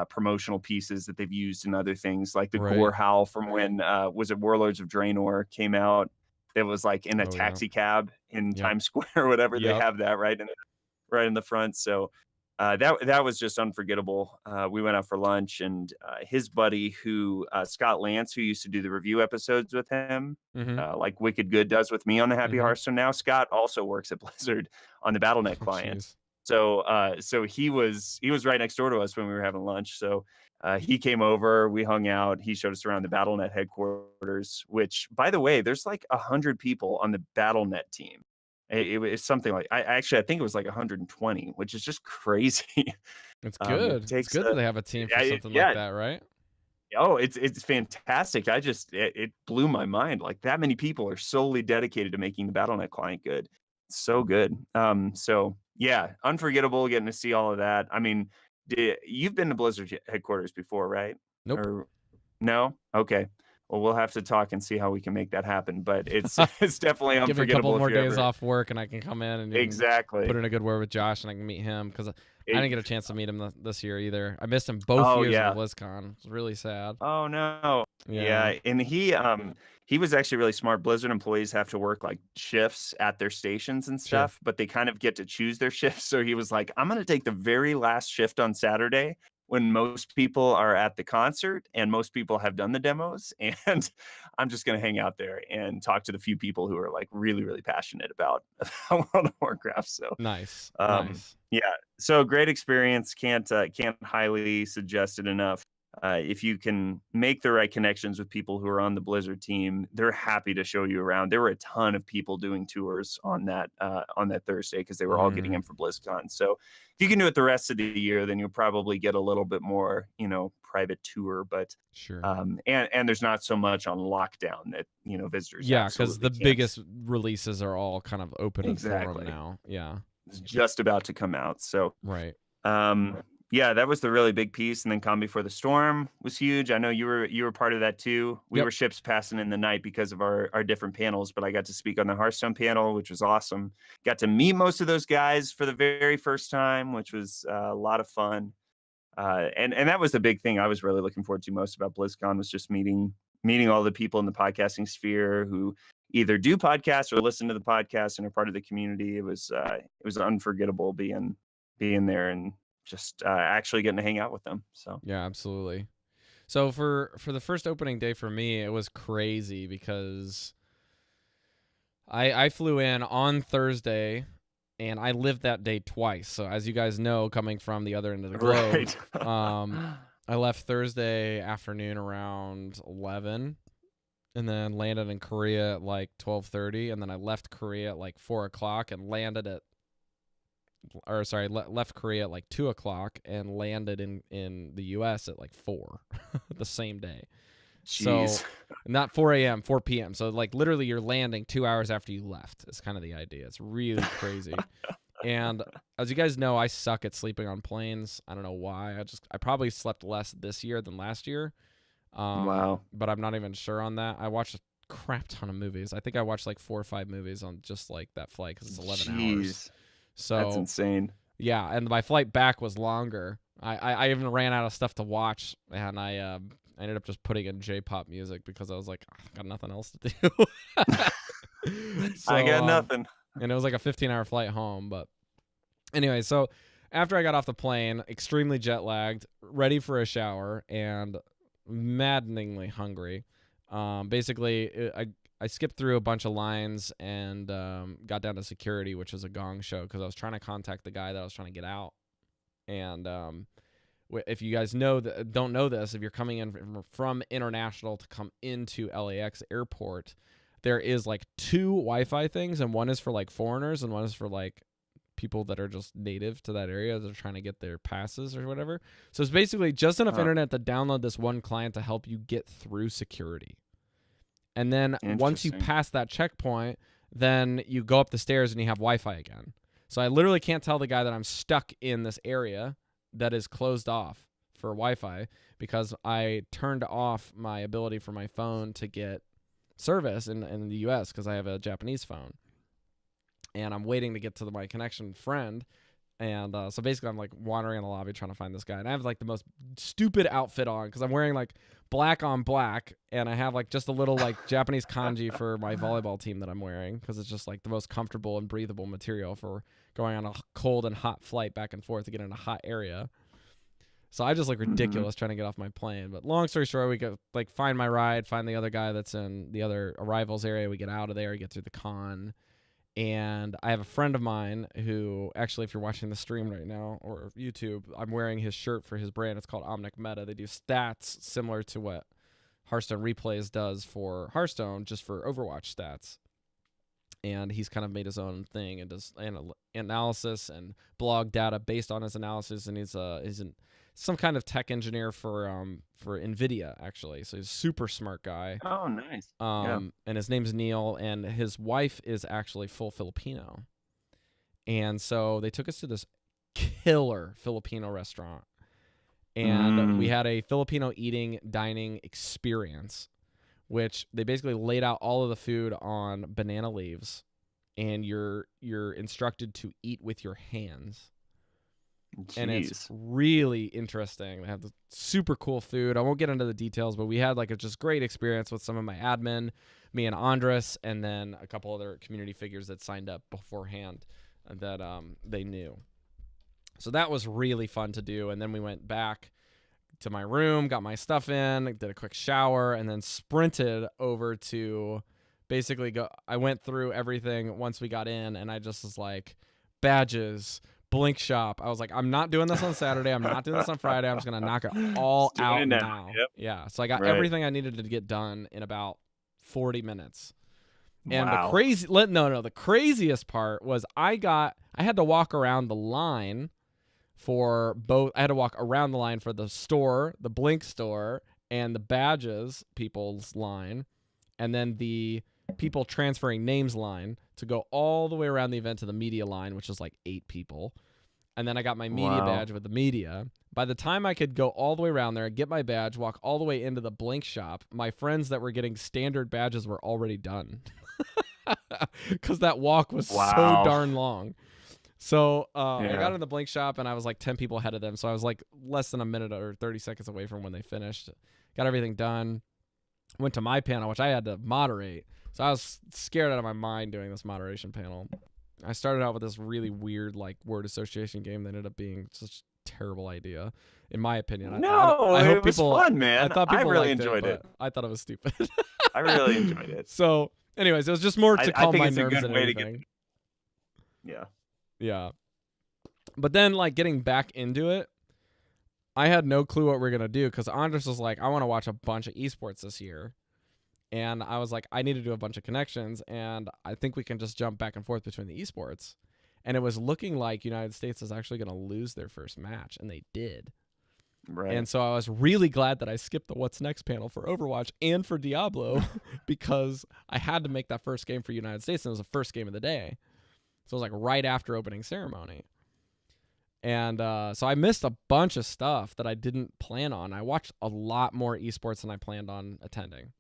promotional pieces that they've used in other things like the Right. gore howl from when was it Warlords of Draenor came out. That was like in a Oh, yeah. taxi cab in Yep. Times Square or whatever. They Yep. have that right in the front. So that was just unforgettable. We went out for lunch, and his buddy, who Scott Lance, who used to do the review episodes with him, Mm-hmm. like Wicked Good does with me on the Happy Mhm. Hearthstone. Now Scott also works at Blizzard on the BattleNet Oh, client. jeez. So he was right next door to us when we were having lunch. So he came over, we hung out. He showed us around the BattleNet headquarters, which, by the way, there's like 100 people on the BattleNet team. It was something like I think it was like 120, which is just crazy. It's It good. It's takes good that they have a team for something like that, right? oh, it's fantastic. It blew my mind. Like that many people are solely dedicated to making the BattleNet client good. It's so good. So yeah, unforgettable getting to see all of that. I mean, you've been to Blizzard headquarters before, right? Nope. Or no? Okay. Well, we'll have to talk and see how we can make that happen. But it's definitely Give me a couple unforgettable more if you're days ever off work, and I can come in and you can exactly. put in a good word with Josh, and I can meet him because I It- didn't get a chance to meet him this year either. I missed him both Oh, years yeah. of BlizzCon. It's really sad. Oh no. Yeah. Yeah, and he was actually really smart. Blizzard employees have to work like shifts at their stations and Sure. stuff, but they kind of get to choose their shifts. So he was like, I'm going to take the very last shift on Saturday when most people are at the concert and most people have done the demos, and I'm just going to hang out there and talk to the few people who are like really, really passionate about World of Warcraft. So Nice. um, Nice. yeah, so great experience. Can't highly suggest it enough. if you can make the right connections with people who are on the Blizzard team, they're happy to show you around. There were a ton of people doing tours on that Thursday because they were all getting in for BlizzCon. So if you can do it the rest of the year, then you'll probably get a little bit more, private tour. But Sure. And there's not so much on lockdown that visitors. Yeah, because the can't. biggest releases are all kind of open in Exactly. forum now. Yeah. It's just about to come out. So Right. yeah, that was the really big piece. And then Calm Before the Storm was huge. I know you were part of that too. We were ships passing in the night because of our different panels, but I got to speak on the Hearthstone panel, which was awesome. Got to meet most of those guys for the very first time, which was a lot of fun. And that was the big thing I was really looking forward to most about BlizzCon, was just meeting all the people in the podcasting sphere who either do podcasts or listen to the podcast and are part of the community. It was unforgettable being there and just actually getting to hang out with them. So yeah, absolutely. So for the first opening day for me, it was crazy because I flew in on Thursday and I lived that day twice. So as you guys know, coming from the other end of the globe, right. I left Thursday afternoon around 11 and then landed in Korea at like 12:30, and then I left Korea at like 4 o'clock and landed at left Korea at like 2 o'clock and landed in the U.S. at like 4 the same day. Jeez. So not 4 a.m., 4 p.m. So like literally you're landing 2 hours after you left is kind of the idea. It's really crazy. And as you guys know, I suck at sleeping on planes. I don't know why. I probably slept less this year than last year. Wow. But I'm not even sure on that. I watched a crap ton of movies. I think I watched like 4 or 5 movies on just like that flight because it's 11 hours. So that's insane. Yeah, and my flight back was longer. I even ran out of stuff to watch, and I ended up just putting in J-pop music because I was like, I got nothing else to do. So, I got nothing. And it was like a 15-hour flight home. But anyway, so after I got off the plane, extremely jet lagged, ready for a shower, and maddeningly hungry. Basically, I skipped through a bunch of lines and got down to security, which was a gong show because I was trying to contact the guy that I was trying to get out. And if you guys don't know this, if you're coming in from international to come into LAX airport, there is like 2 Wi-Fi things, and one is for like foreigners and one is for like people that are just native to that area that are trying to get their passes or whatever. So it's basically just enough internet to download this one client to help you get through security. And then once you pass that checkpoint, then you go up the stairs and you have Wi-Fi again. So I literally can't tell the guy that I'm stuck in this area that is closed off for Wi-Fi because I turned off my ability for my phone to get service in the U.S. because I have a Japanese phone. And I'm waiting to get to my connection friend. And so basically I'm like wandering in the lobby trying to find this guy. And I have like the most stupid outfit on because I'm wearing like black on black. And I have like just a little like Japanese kanji for my volleyball team that I'm wearing because it's just like the most comfortable and breathable material for going on a cold and hot flight back and forth to get in a hot area. So I just look ridiculous trying to get off my plane. But long story short, we go like find my ride, find the other guy that's in the other arrivals area. We get out of there, get through the con. And I have a friend of mine who, actually, if you're watching the stream right now or YouTube, I'm wearing his shirt for his brand. It's called Omnic Meta. They do stats similar to what Hearthstone Replays does for Hearthstone, just for Overwatch stats. And he's kind of made his own thing and does analysis and blog data based on his analysis. And he's some kind of tech engineer for NVIDIA, actually. So he's a super smart guy. Oh, nice. And his name's Neil, and his wife is actually full Filipino. And so they took us to this killer Filipino restaurant. And we had a Filipino dining experience, which they basically laid out all of the food on banana leaves, and you're instructed to eat with your hands. Jeez. And it's really interesting. They have the super cool food. I won't get into the details, but we had like a just great experience with some of my admin, me and Andres, and then a couple other community figures that signed up beforehand that they knew. So that was really fun to do. And then we went back to my room, got my stuff in, did a quick shower, and then sprinted over to basically I went through everything once we got in, and I just was like, badges, Blink Shop. I was like, I'm not doing this on Saturday. I'm not doing this on Friday. I'm just gonna knock it all Just doing out it now. now. Yep. Yeah. So I got Right. everything I needed to get done in about 40 minutes. And Wow. the craziest part was I had to walk around the line for both. I had to walk around the line for the store, the Blink store, and the badges people's line, and then the people transferring names line to go all the way around the event to the media line, which is like 8 people. And then I got my media badge with the media. By the time I could go all the way around there, get my badge, walk all the way into the Blink Shop, my friends that were getting standard badges were already done. Because that walk was so darn long. So I got in the Blink Shop, and I was like 10 people ahead of them. So I was like less than a minute or 30 seconds away from when they finished. Got everything done. Went to my panel, which I had to moderate. So I was scared out of my mind doing this moderation panel. I started out with this really weird like word association game that ended up being such a terrible idea, in my opinion. I hope it was people, fun, man. I thought people really liked enjoyed it. I thought it was stupid. I really enjoyed it. So, anyways, it was just more to calm think my it's a nerves good than way to anything. Yeah. But then, like, getting back into it, I had no clue what we were going to do because Andres was like, I want to watch a bunch of esports this year. And I was like, I need to do a bunch of connections, and I think we can just jump back and forth between the esports. And it was looking like United States is actually going to lose their first match, and they did. Right. And so I was really glad that I skipped the What's Next panel for Overwatch and for Diablo because I had to make that first game for United States, and it was the first game of the day. So it was like right after opening ceremony. And so I missed a bunch of stuff that I didn't plan on. I watched a lot more esports than I planned on attending.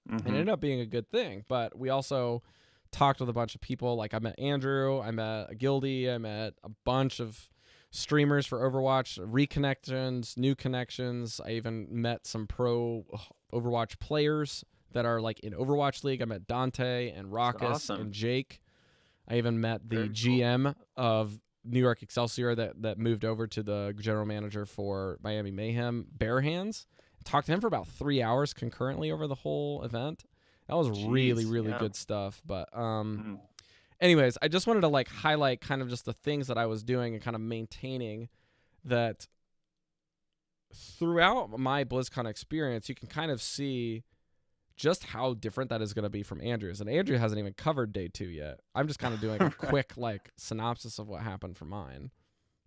And it ended up being a good thing. But we also talked with a bunch of people. Like I met Andrew, I met Gildy, I met a bunch of streamers for Overwatch, reconnections, new connections. I even met some pro Overwatch players that are like in Overwatch League. I met Dante and Raucus and Jake. I even met the GM of New York Excelsior that moved over to the general manager for Miami Mayhem, Bare Hands. Talked to him for about 3 hours concurrently over the whole event. That was really good stuff. But anyways, I just wanted to like highlight kind of just the things that I was doing and kind of maintaining that throughout my BlizzCon experience. You can kind of see just how different that is going to be from Andrew's. And Andrew hasn't even covered day 2 yet. I'm just kind of doing a quick like synopsis of what happened for mine.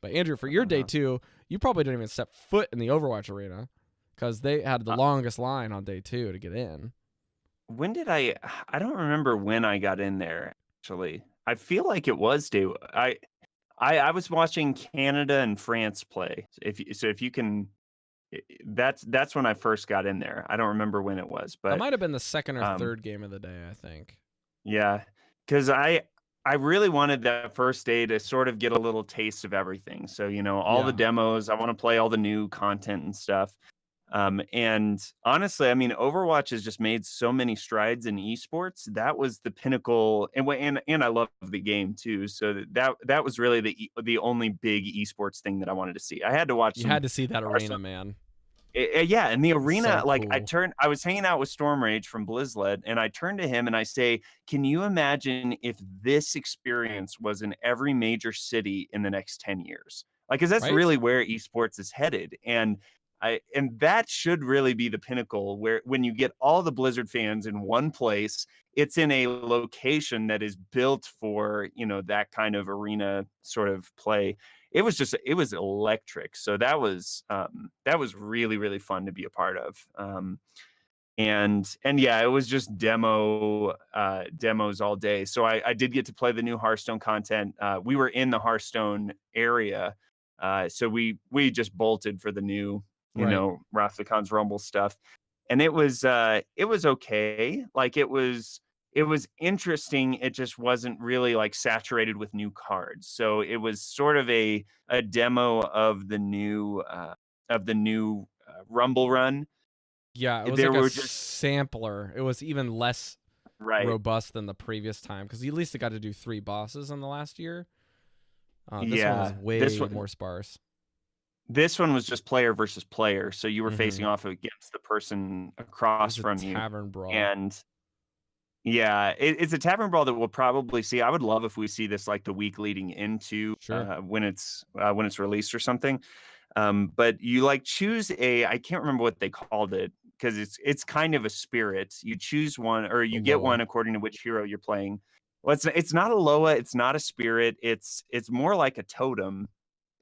But Andrew, for your day 2, you probably didn't even step foot in the Overwatch arena because they had the longest line on day 2 to get in. When did I don't remember when I got in there, actually. I feel like it was day. I was watching Canada and France play. If you can, that's when I first got in there. I don't remember when it was, but it might have been the second or third game of the day, I think. Yeah, because I really wanted that first day to sort of get a little taste of everything. So, all the demos, I want to play all the new content and stuff. And honestly, I mean, Overwatch has just made so many strides in esports. That was the pinnacle, and I love the game too. So that was really the only big esports thing that I wanted to see. I had to watch. You had to see that arena, man. Yeah, in the arena, So like cool. I was hanging out with Storm Rage from Blizzled, and I turned to him and I say, "Can you imagine if this experience was in every major city in the next 10 years?" Like, because that's really where esports is headed, and that should really be the pinnacle, where when you get all the Blizzard fans in one place, it's in a location that is built for that kind of arena sort of play. It was electric. So that was really, really fun to be a part of. And yeah, it was just demos all day. So I did get to play the new Hearthstone content. We were in the Hearthstone area. So we just bolted for the new, Wrath of the Khans Rumble stuff. And it was okay. Like it was interesting. It just wasn't really like saturated with new cards. So it was sort of a demo of the new Rumble run. Yeah, it was There like were a just sampler. It was even less robust than the previous time because at least it got to do 3 bosses in the last year. This one was way more sparse. This one was just player versus player, so you were facing off against the person across from you. Tavern brawl. And Yeah, it's a tavern brawl that we'll probably see. I would love if we see this like the week leading into Sure. when it's released or something. But you like choose a I can't remember what they called it because it's kind of a spirit. You choose one or you get Loa. one according to which hero you're playing. Well, it's not a Loa, it's not a spirit. It's more like a totem.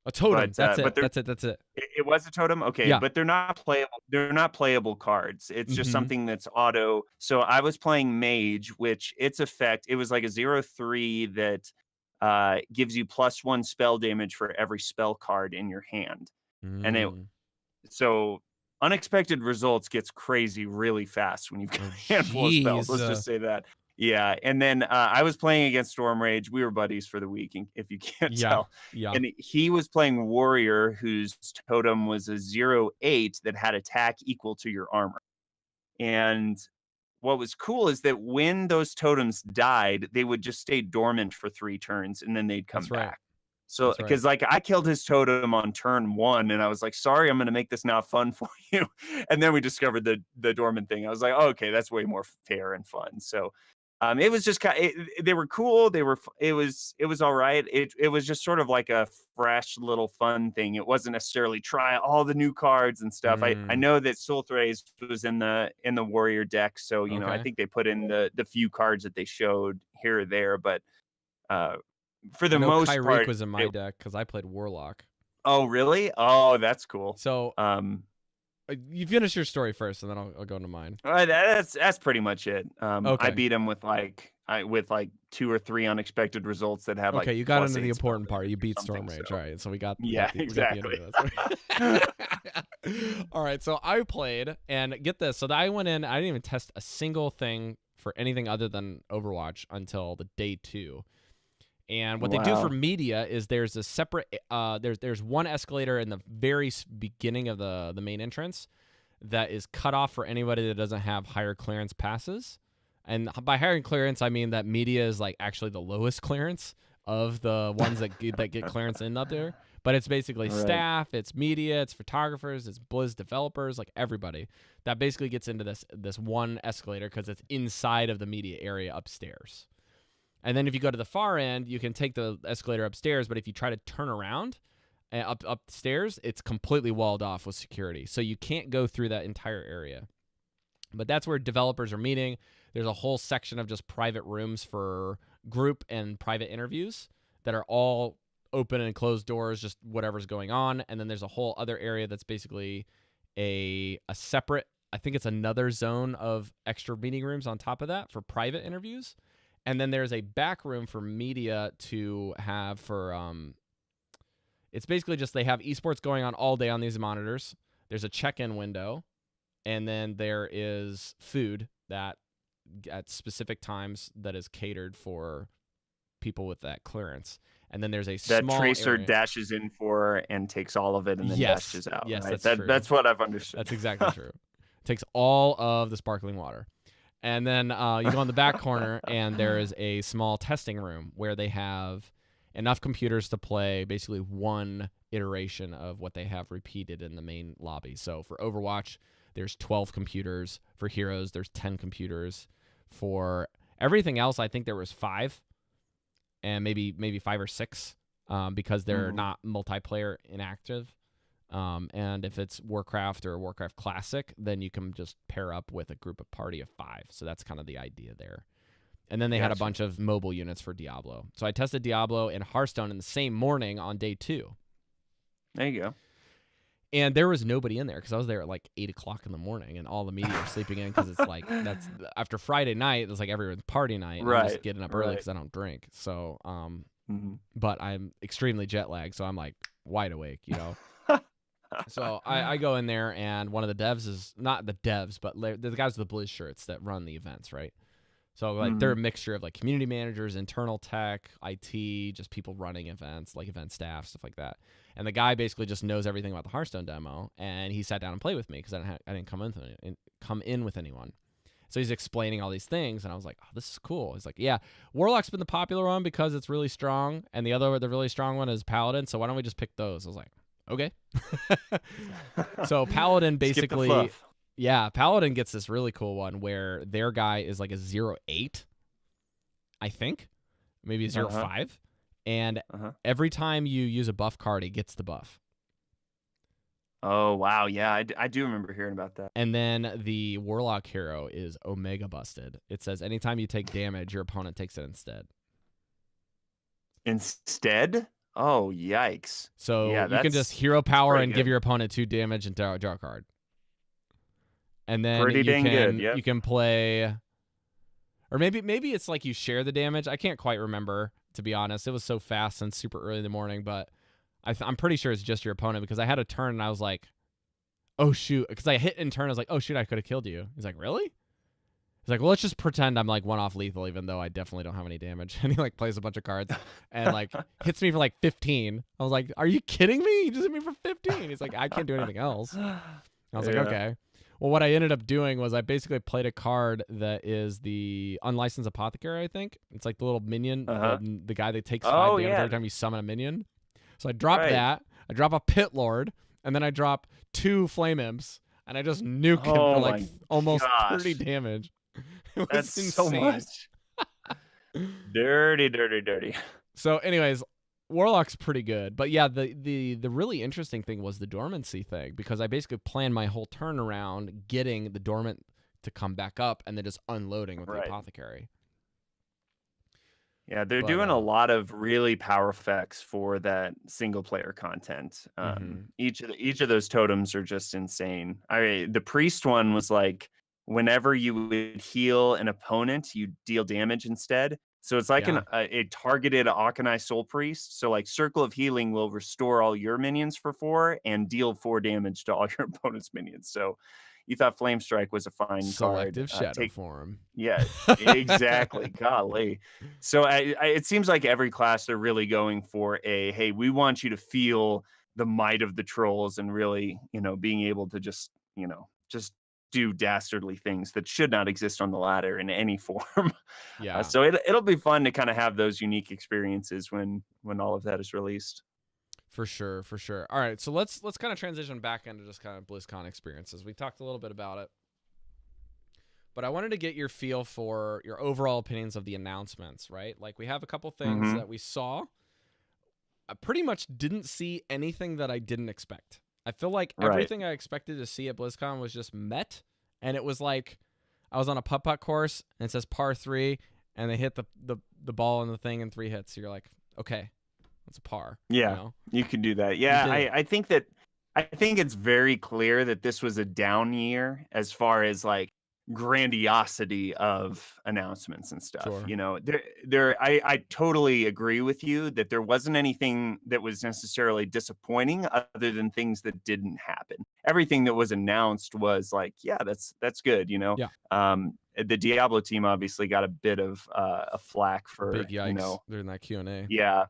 A totem. That's But it. they're That's it. That's it. it was a totem? Okay, Yeah. but they're not playable. They're not playable cards. It's just Mm-hmm. something that's auto. So I was playing Mage, which its effect, it was like a 0/3 that gives you +1 spell damage for every spell card in your hand. And it Mm. so unexpected results gets crazy really fast when you've got Oh, a handful of spells. Let's jeez. just say that. Yeah, and then I was playing against Storm Rage. We were buddies for the week, if you can't Yeah. tell. Yeah. And he was playing Warrior, whose totem was a 0/8 that had attack equal to your armor. And what was cool is that when those totems died, they would just stay dormant for 3 turns and then they'd come That's right. back. So, That's right. because like I killed his totem on turn 1 and I was like, sorry, I'm going to make this now fun for you. And then we discovered the dormant thing. I was like, oh, okay, that's way more fair and fun. So, it was just kind they were cool. It was all right. It was just sort of like a fresh little fun thing. It wasn't necessarily try all the new cards and stuff. I Mm. know that Sulthraze was in the warrior deck, so I Okay. think they put in the few cards that they showed here or there, but uh for I the know most Kyriak part was in my deck because I played Warlock. oh really? Oh, that's cool. So Um you finish your story first, and then I'll go into mine. that's pretty much it. I Okay. beat him with with 2 or 3 unexpected results that had like Okay, you got into the +8 spell important part. damage You or beat something, Storm Rage. so All right, so we got yeah, we got the end exactly. of this. All right, so I played, and get this. So I went in. I didn't even test a single thing for anything other than Overwatch until the day 2. And what they do for Wow. media is there's a separate there's one escalator in the very beginning of the main entrance that is cut off for anybody that doesn't have higher clearance passes. And by higher clearance, I mean that media is like actually the lowest clearance of the ones that get clearance in up there. But it's basically Right. staff, it's media, it's photographers, it's Blizz developers, like everybody that basically gets into this one escalator because it's inside of the media area upstairs. And then if you go to the far end, you can take the escalator upstairs. But if you try to turn around upstairs, it's completely walled off with security. So you can't go through that entire area. But that's where developers are meeting. There's a whole section of just private rooms for group and private interviews that are all open and closed doors, just whatever's going on. And then there's a whole other area that's basically a separate, I think it's another zone of extra meeting rooms on top of that for private interviews. And then there's a back room for media to have for it's basically just they have esports going on all day on these monitors. There's a check-in window, and then there is food that at specific times that is catered for people with that clearance. And then there's a That small Tracer area. dashes in for and takes all of it and then Yes. dashes out. Yes, right? that's true. That's what I've understood. That's exactly true. Takes all of the sparkling water. And then you go in the back corner, and there is a small testing room where they have enough computers to play basically one iteration of what they have repeated in the main lobby. So for Overwatch, there's 12 computers. For Heroes, there's 10 computers. For everything else, I think there was 5, and maybe 5 or 6 because they're not multiplayer inactive. And if it's Warcraft or Warcraft Classic, then you can just pair up with a group of party of 5. So that's kind of the idea there. And then they had a bunch of mobile units for Diablo. So I tested Diablo and Hearthstone in the same morning on day 2. There you go. And there was nobody in there because I was there at like 8 o'clock in the morning, and all the media are sleeping in because it's like that's after Friday night. It's like everyone's party night. And I'm just Right, getting up early right. because I don't drink. So, Mhm. but I'm extremely jet lagged, so I'm like wide awake, So I go in there, and one of the devs is not the devs, but the guys with the Blizz shirts that run the events, right? So like they're a mixture of like community managers, internal tech, IT, just people running events, like event staff, stuff like that. And the guy basically just knows everything about the Hearthstone demo, and he sat down and played with me because I didn't come in with anyone. So he's explaining all these things, and I was like, "Oh, this is cool." He's like, "Yeah, Warlock's been the popular one because it's really strong, and the really strong one is Paladin. So why don't we just pick those?" I was like, "Okay." So Paladin Skip the basically, fluff. Yeah, Paladin gets this really cool one where their guy is like a 0-8, I think. Maybe a 0-5. And every time you use a buff card, he gets the buff. Oh, wow. Yeah, I do remember hearing about that. And then the Warlock hero is Omega Busted. It says anytime you take damage, your opponent takes it instead. Instead? Oh, yikes. So yeah, you can just hero power and good. give your opponent 2 damage and draw a card. And then Pretty dang good, you can play, or maybe it's like you share the damage. I can't quite remember, to be honest. It was so fast and super early in the morning, but I'm pretty sure it's just your opponent because I had a turn and I was like, oh shoot, because I hit in turn. I was like, oh shoot, I could have killed you. He's like, really? He's like, well, let's just pretend I'm like 1-off lethal, even though I definitely don't have any damage. And he like plays a bunch of cards and like hits me for like 15. I was like, are you kidding me? You just hit me for 15. He's like, I can't do anything else. I was like, okay. Well, what I ended up doing was I basically played a card that is the Unlicensed Apothecary, I think. It's like the little minion, the guy that takes 5 damage every time you summon a minion. So I drop that. I drop a Pit Lord, and then I drop 2 Flame Imps, and I just nuke him for like almost 30 damage. That's insane. so much. Dirty. So anyways, Warlock's pretty good. But yeah, the really interesting thing was the dormancy thing, because I basically planned my whole turn around getting the dormant to come back up and then just unloading with the Apothecary. Yeah, they're doing a lot of really powerful effects for that single player content. Each of those totems are just insane. The priest one was like, whenever you would heal an opponent, you deal damage instead. So it's like a targeted Akanai Soul Priest. So like Circle of Healing will restore all your minions for 4 and deal 4 damage to all your opponent's minions. So you thought Flame Strike was a fine Selective card. Shadow Form. Yeah, exactly. Golly. So it seems like every class they're really going for hey, we want you to feel the might of the trolls and really, being able to just do dastardly things that should not exist on the ladder in any form. Yeah. So it'll be fun to kind of have those unique experiences when all of that is released. For sure. All right, so let's kind of transition back into just kind of BlizzCon experiences. We talked a little bit about it, but I wanted to get your feel for your overall opinions of the announcements, right? Like, we have a couple things that we saw. I pretty much didn't see anything that I didn't expect. I feel like everything I expected to see at BlizzCon was just met, and it was like I was on a putt-putt course, and it says par 3, and they hit the ball in the thing in 3 hits. So you're like, okay, that's a par. Yeah, you can do that. Yeah, I think it's very clear that this was a down year as far as like grandiosity of announcements and stuff. Sure. I totally agree with you that there wasn't anything that was necessarily disappointing other than things that didn't happen. Everything that was announced was like, yeah, that's good. The Diablo team obviously got a bit of a flack for big yikes during that Q&A. Yeah.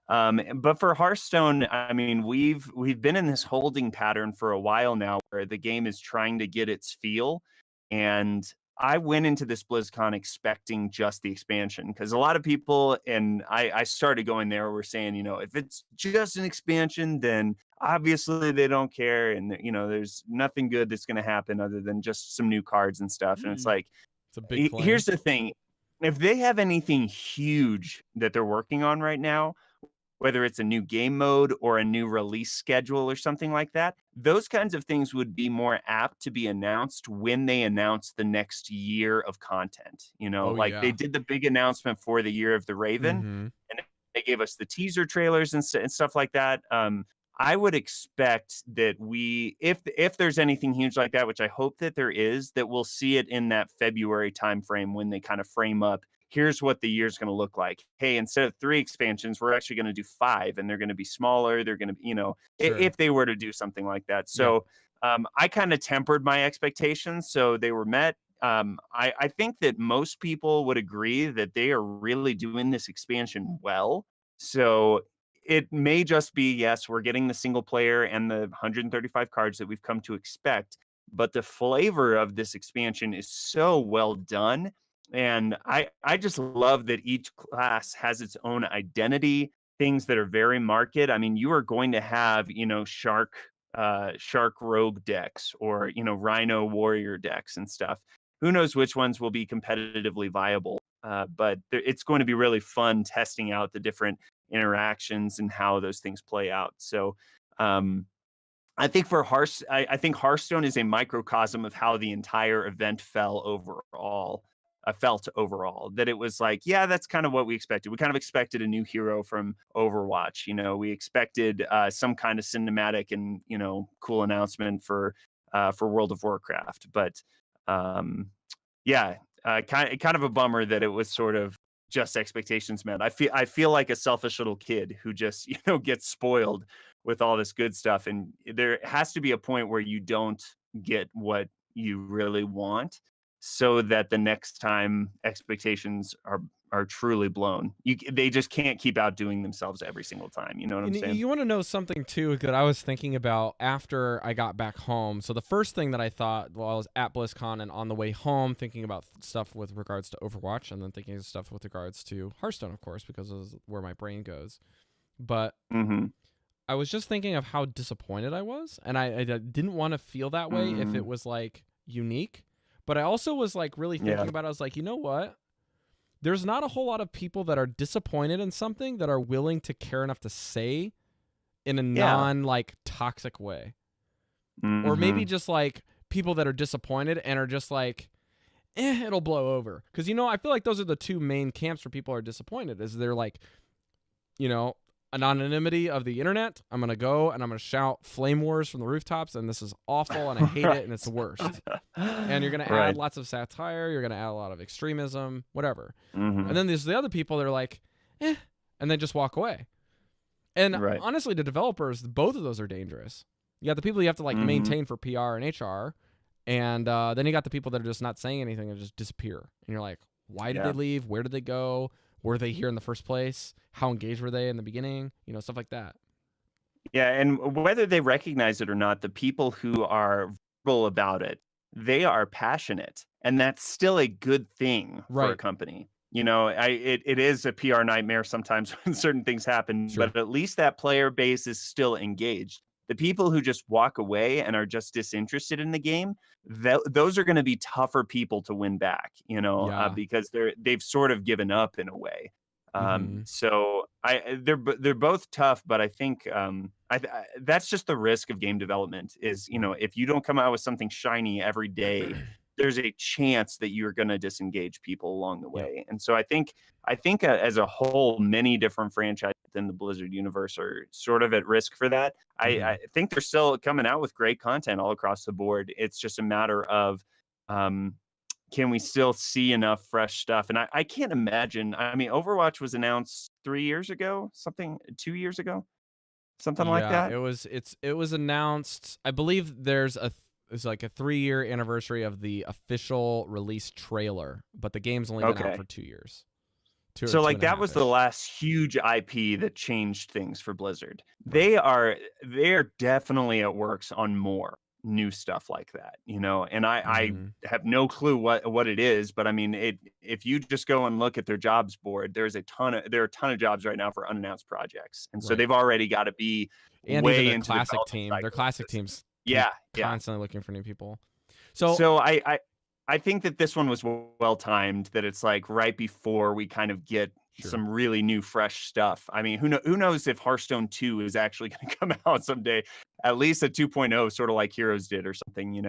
But for Hearthstone, I mean, we've been in this holding pattern for a while now where the game is trying to get its feel. And I went into this BlizzCon expecting just the expansion, because a lot of people, and I started going there, were saying, if it's just an expansion, then obviously they don't care. And, there's nothing good that's going to happen other than just some new cards and stuff. And it's like, it's a big claim. Here's the thing. If they have anything huge that they're working on right now, whether it's a new game mode or a new release schedule or something like that, those kinds of things would be more apt to be announced when they announce the next year of content. They did the big announcement for the Year of the Raven, and they gave us the teaser trailers and stuff like that. I would expect that if there's anything huge like that, which I hope that there is, that we'll see it in that February timeframe when they kind of frame up, here's what the year's going to look like. Hey, instead of 3 expansions, we're actually going to do 5, and they're going to be smaller. They're going to be, if they were to do something like that. So I kind of tempered my expectations, so they were met. I think that most people would agree that they are really doing this expansion well. So it may just be, yes, we're getting the single player and the 135 cards that we've come to expect, but the flavor of this expansion is so well done. And I just love that each class has its own identity, things that are very marked. I mean, you are going to have, Shark Shark Rogue decks or, Rhino Warrior decks and stuff. Who knows which ones will be competitively viable? But it's going to be really fun testing out the different interactions and how those things play out. So, I think I think Hearthstone is a microcosm of how the entire event fell overall. Felt overall that it was like, yeah, that's kind of what we expected. We kind of expected a new hero from Overwatch. We expected some kind of cinematic and cool announcement for World of Warcraft. But yeah, kind of a bummer that it was sort of just expectations met. I feel like a selfish little kid who just gets spoiled with all this good stuff, and there has to be a point where you don't get what you really want, so that the next time expectations are truly blown. They just can't keep outdoing themselves every single time. You know what I'm saying? You want to know something too that I was thinking about after I got back home. So the first thing that I thought while I was at BlizzCon and on the way home, thinking about stuff with regards to Overwatch, and then thinking of stuff with regards to Hearthstone, of course, because of where my brain goes. But I was just thinking of how disappointed I was, and I didn't want to feel that way if it was like unique. But I also was like really thinking about it. I was like, you know what? There's not a whole lot of people that are disappointed in something that are willing to care enough to say in a non like toxic way. Or maybe just like people that are disappointed and are just like, it'll blow over. Because, I feel like those are the two main camps where people are disappointed is they're like, anonymity of the internet. I'm going to go and I'm going to shout flame wars from the rooftops, and this is awful and I hate it and it's the worst. And you're going to add lots of satire. You're going to add a lot of extremism, whatever. And then there's the other people that are like, and then just walk away. And honestly, to developers, both of those are dangerous. You got the people you have to like maintain for PR and HR. And then you got the people that are just not saying anything and just disappear. And you're like, why did they leave? Where did they go? Were they here in the first place? How engaged were they in the beginning? Stuff like that. Yeah, and whether they recognize it or not, the people who are verbal about it, they are passionate, and that's still a good thing for a company. It is a PR nightmare sometimes when certain things happen, but at least that player base is still engaged. The people who just walk away and are just disinterested in the game, those are going to be tougher people to win back, because they've sort of given up in a way. So they're both tough, but I think that's just the risk of game development is, if you don't come out with something shiny every day, there's a chance that you're going to disengage people along the way. And so I think as a whole, many different franchises in the Blizzard universe are sort of at risk for that. I think they're still coming out with great content all across the board. It's just a matter of, can we still see enough fresh stuff? And I can't imagine. I mean, Overwatch was announced 2 years ago, something like that. It was announced. I believe it's like a 3-year anniversary of the official release trailer, but the game's only been out for 2 years. So like that was the last huge IP that changed things for Blizzard. They are definitely at works on more new stuff like that, and I have no clue what it is, but I mean, if you just go and look at their jobs board, there are a ton of jobs right now for unannounced projects, and so they've already got to be way into the classic team. Their classic teams, constantly looking for new people. So I think that this one was well timed. That it's like right before we kind of get some really new, fresh stuff. I mean, who knows if Hearthstone 2 is actually going to come out someday? At least a 2.0, sort of like Heroes did or something,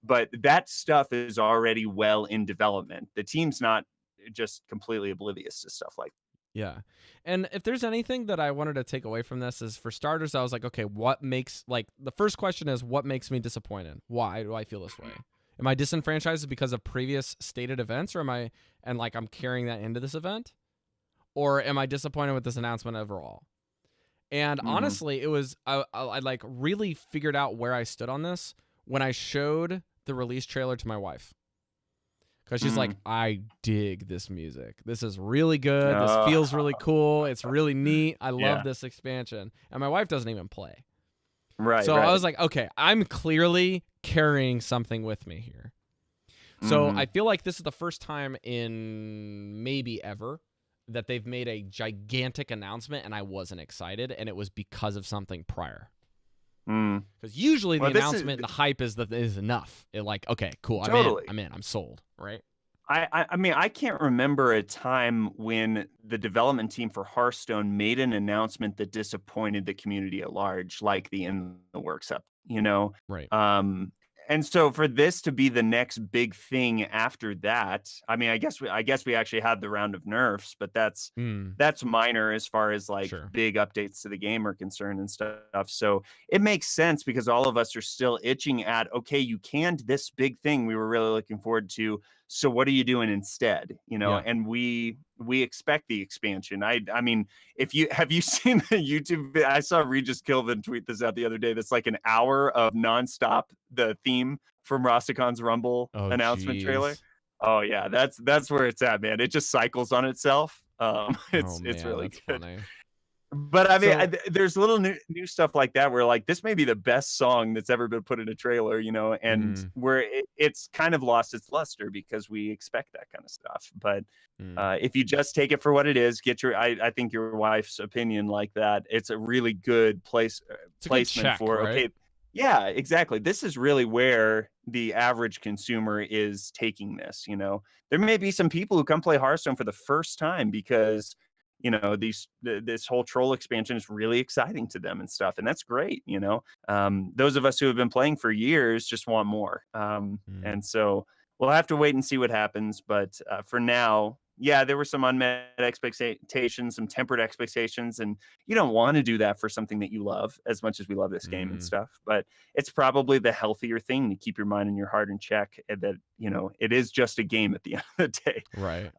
But that stuff is already well in development. The team's not just completely oblivious to stuff like that. Yeah. And if there's anything that I wanted to take away from this is, for starters, I was like, okay, the first question is, what makes me disappointed? Why do I feel this way? Am I disenfranchised because of previous stated events, or I'm carrying that into this event? Or am I disappointed with this announcement overall? And honestly, it was, I like really figured out where I stood on this when I showed the release trailer to my wife. Because she's like, I dig this music. This is really good. This feels really cool. It's really neat. I love this expansion. And my wife doesn't even play. So I was like, okay, I'm clearly carrying something with me here. So I feel like this is the first time in maybe ever that they've made a gigantic announcement and I wasn't excited, and it was because of something prior. Because usually the Well, announcement and the hype is enough. It like, okay, cool, Totally. I'm in, I'm sold, right? I mean, I can't remember a time when the development team for Hearthstone made an announcement that disappointed the community at large, like the In the Works up, you know? Right. And so for this to be the next big thing after that, I mean, I guess we actually had the round of nerfs, but that's minor as far as like Sure. big updates to the game are concerned and stuff. So it makes sense because all of us are still itching at, okay, you canned this big thing we were really looking forward to. So what are you doing instead? You know, Yeah. and we expect the expansion. I mean, have you seen the YouTube? I saw Regis Kilvin tweet this out the other day. That's like an hour of nonstop the theme from Rastakon's Rumble announcement trailer. Oh yeah, that's where it's at, man. It just cycles on itself. It's really that's good. funny. But I mean, there's little new stuff like that where like this may be the best song that's ever been put in a trailer, you know, and where it's kind of lost its luster because we expect that kind of stuff. But if you just take it for what it is, I think your wife's opinion like that, it's a really good placement for, right? okay, yeah, exactly. This is really where the average consumer is taking this, you know. There may be some people who come play Hearthstone for the first time because you know, this whole troll expansion is really exciting to them and stuff. And that's great. You know, those of us who have been playing for years just want more. And so we'll have to wait and see what happens. But for now, yeah, there were some unmet expectations, some tempered expectations, and you don't want to do that for something that you love as much as we love this game and stuff. But it's probably the healthier thing to keep your mind and your heart in check, and that, you know, it is just a game at the end of the day. Right.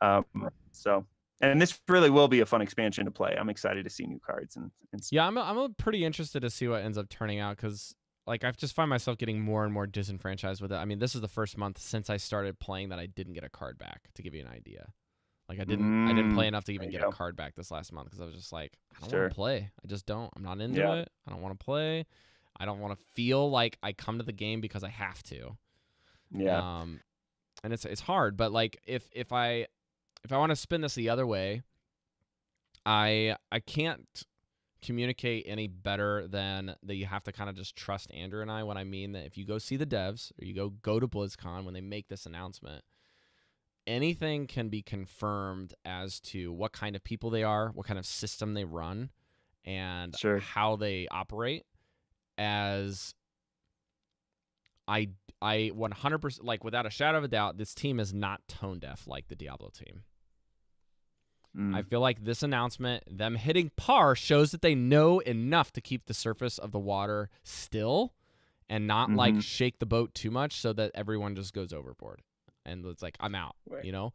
And this really will be a fun expansion to play. I'm excited to see new cards and yeah, I'm pretty interested to see what ends up turning out because like I've just find myself getting more and more disenfranchised with it. I mean, this is the first month since I started playing that I didn't get a card back. To give you an idea, like I didn't play enough to even get a card back this last month because I was just like, I don't want to play. I just don't. I'm not into it. I don't want to play. I don't want to feel like I come to the game because I have to. Yeah. And it's hard, but like if I want to spin this the other way, I can't communicate any better than that you have to kind of just trust Andrew and I when I mean that if you go see the devs or you go to Blizzcon when they make this announcement, anything can be confirmed as to what kind of people they are, what kind of system they run, and how they operate. As I 100%, like without a shadow of a doubt, this team is not tone deaf like the Diablo team. I feel like this announcement, them hitting par, shows that they know enough to keep the surface of the water still and not like shake the boat too much so that everyone just goes overboard and it's like, I'm out, you know?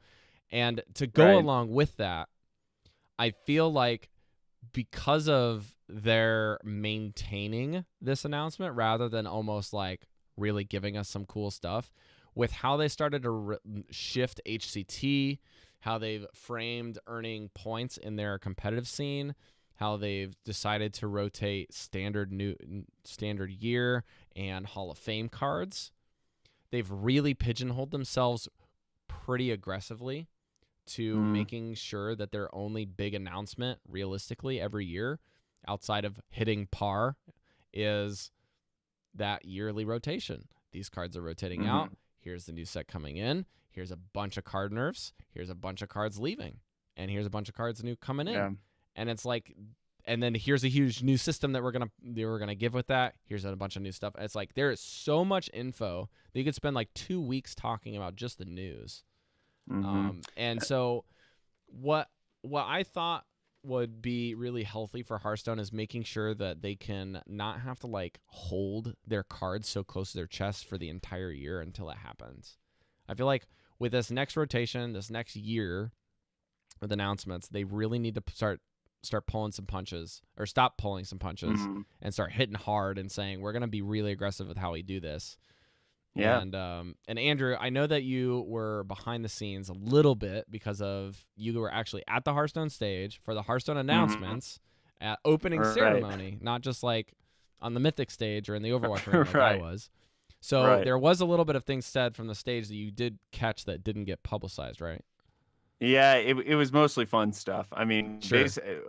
And to go along with that, I feel like because of their maintaining this announcement rather than almost like really giving us some cool stuff, with how they started to shift HCT, how they've framed earning points in their competitive scene, how they've decided to rotate standard year and Hall of Fame cards. They've really pigeonholed themselves pretty aggressively to making sure that their only big announcement realistically every year outside of hitting par is that yearly rotation. These cards are rotating out. Here's the new set coming in. Here's a bunch of card nerfs. Here's a bunch of cards leaving. And here's a bunch of cards new coming in. Yeah. And it's like, and then here's a huge new system that we're gonna give with that. Here's a bunch of new stuff. It's like there is so much info that you could spend like 2 weeks talking about just the news. And so what I thought would be really healthy for Hearthstone is making sure that they can not have to like hold their cards so close to their chest for the entire year until it happens. I feel like with this next rotation, this next year with announcements, they really need to start pulling some punches or stop pulling some punches and start hitting hard and saying, we're going to be really aggressive with how we do this. Yeah. And Andrew, I know that you were behind the scenes a little bit because of you were actually at the Hearthstone stage for the Hearthstone announcements at opening ceremony, not just like on the Mythic stage or in the Overwatch ring like I was. So there was a little bit of things said from the stage that you did catch that didn't get publicized, right? Yeah, it was mostly fun stuff. I mean, Sure.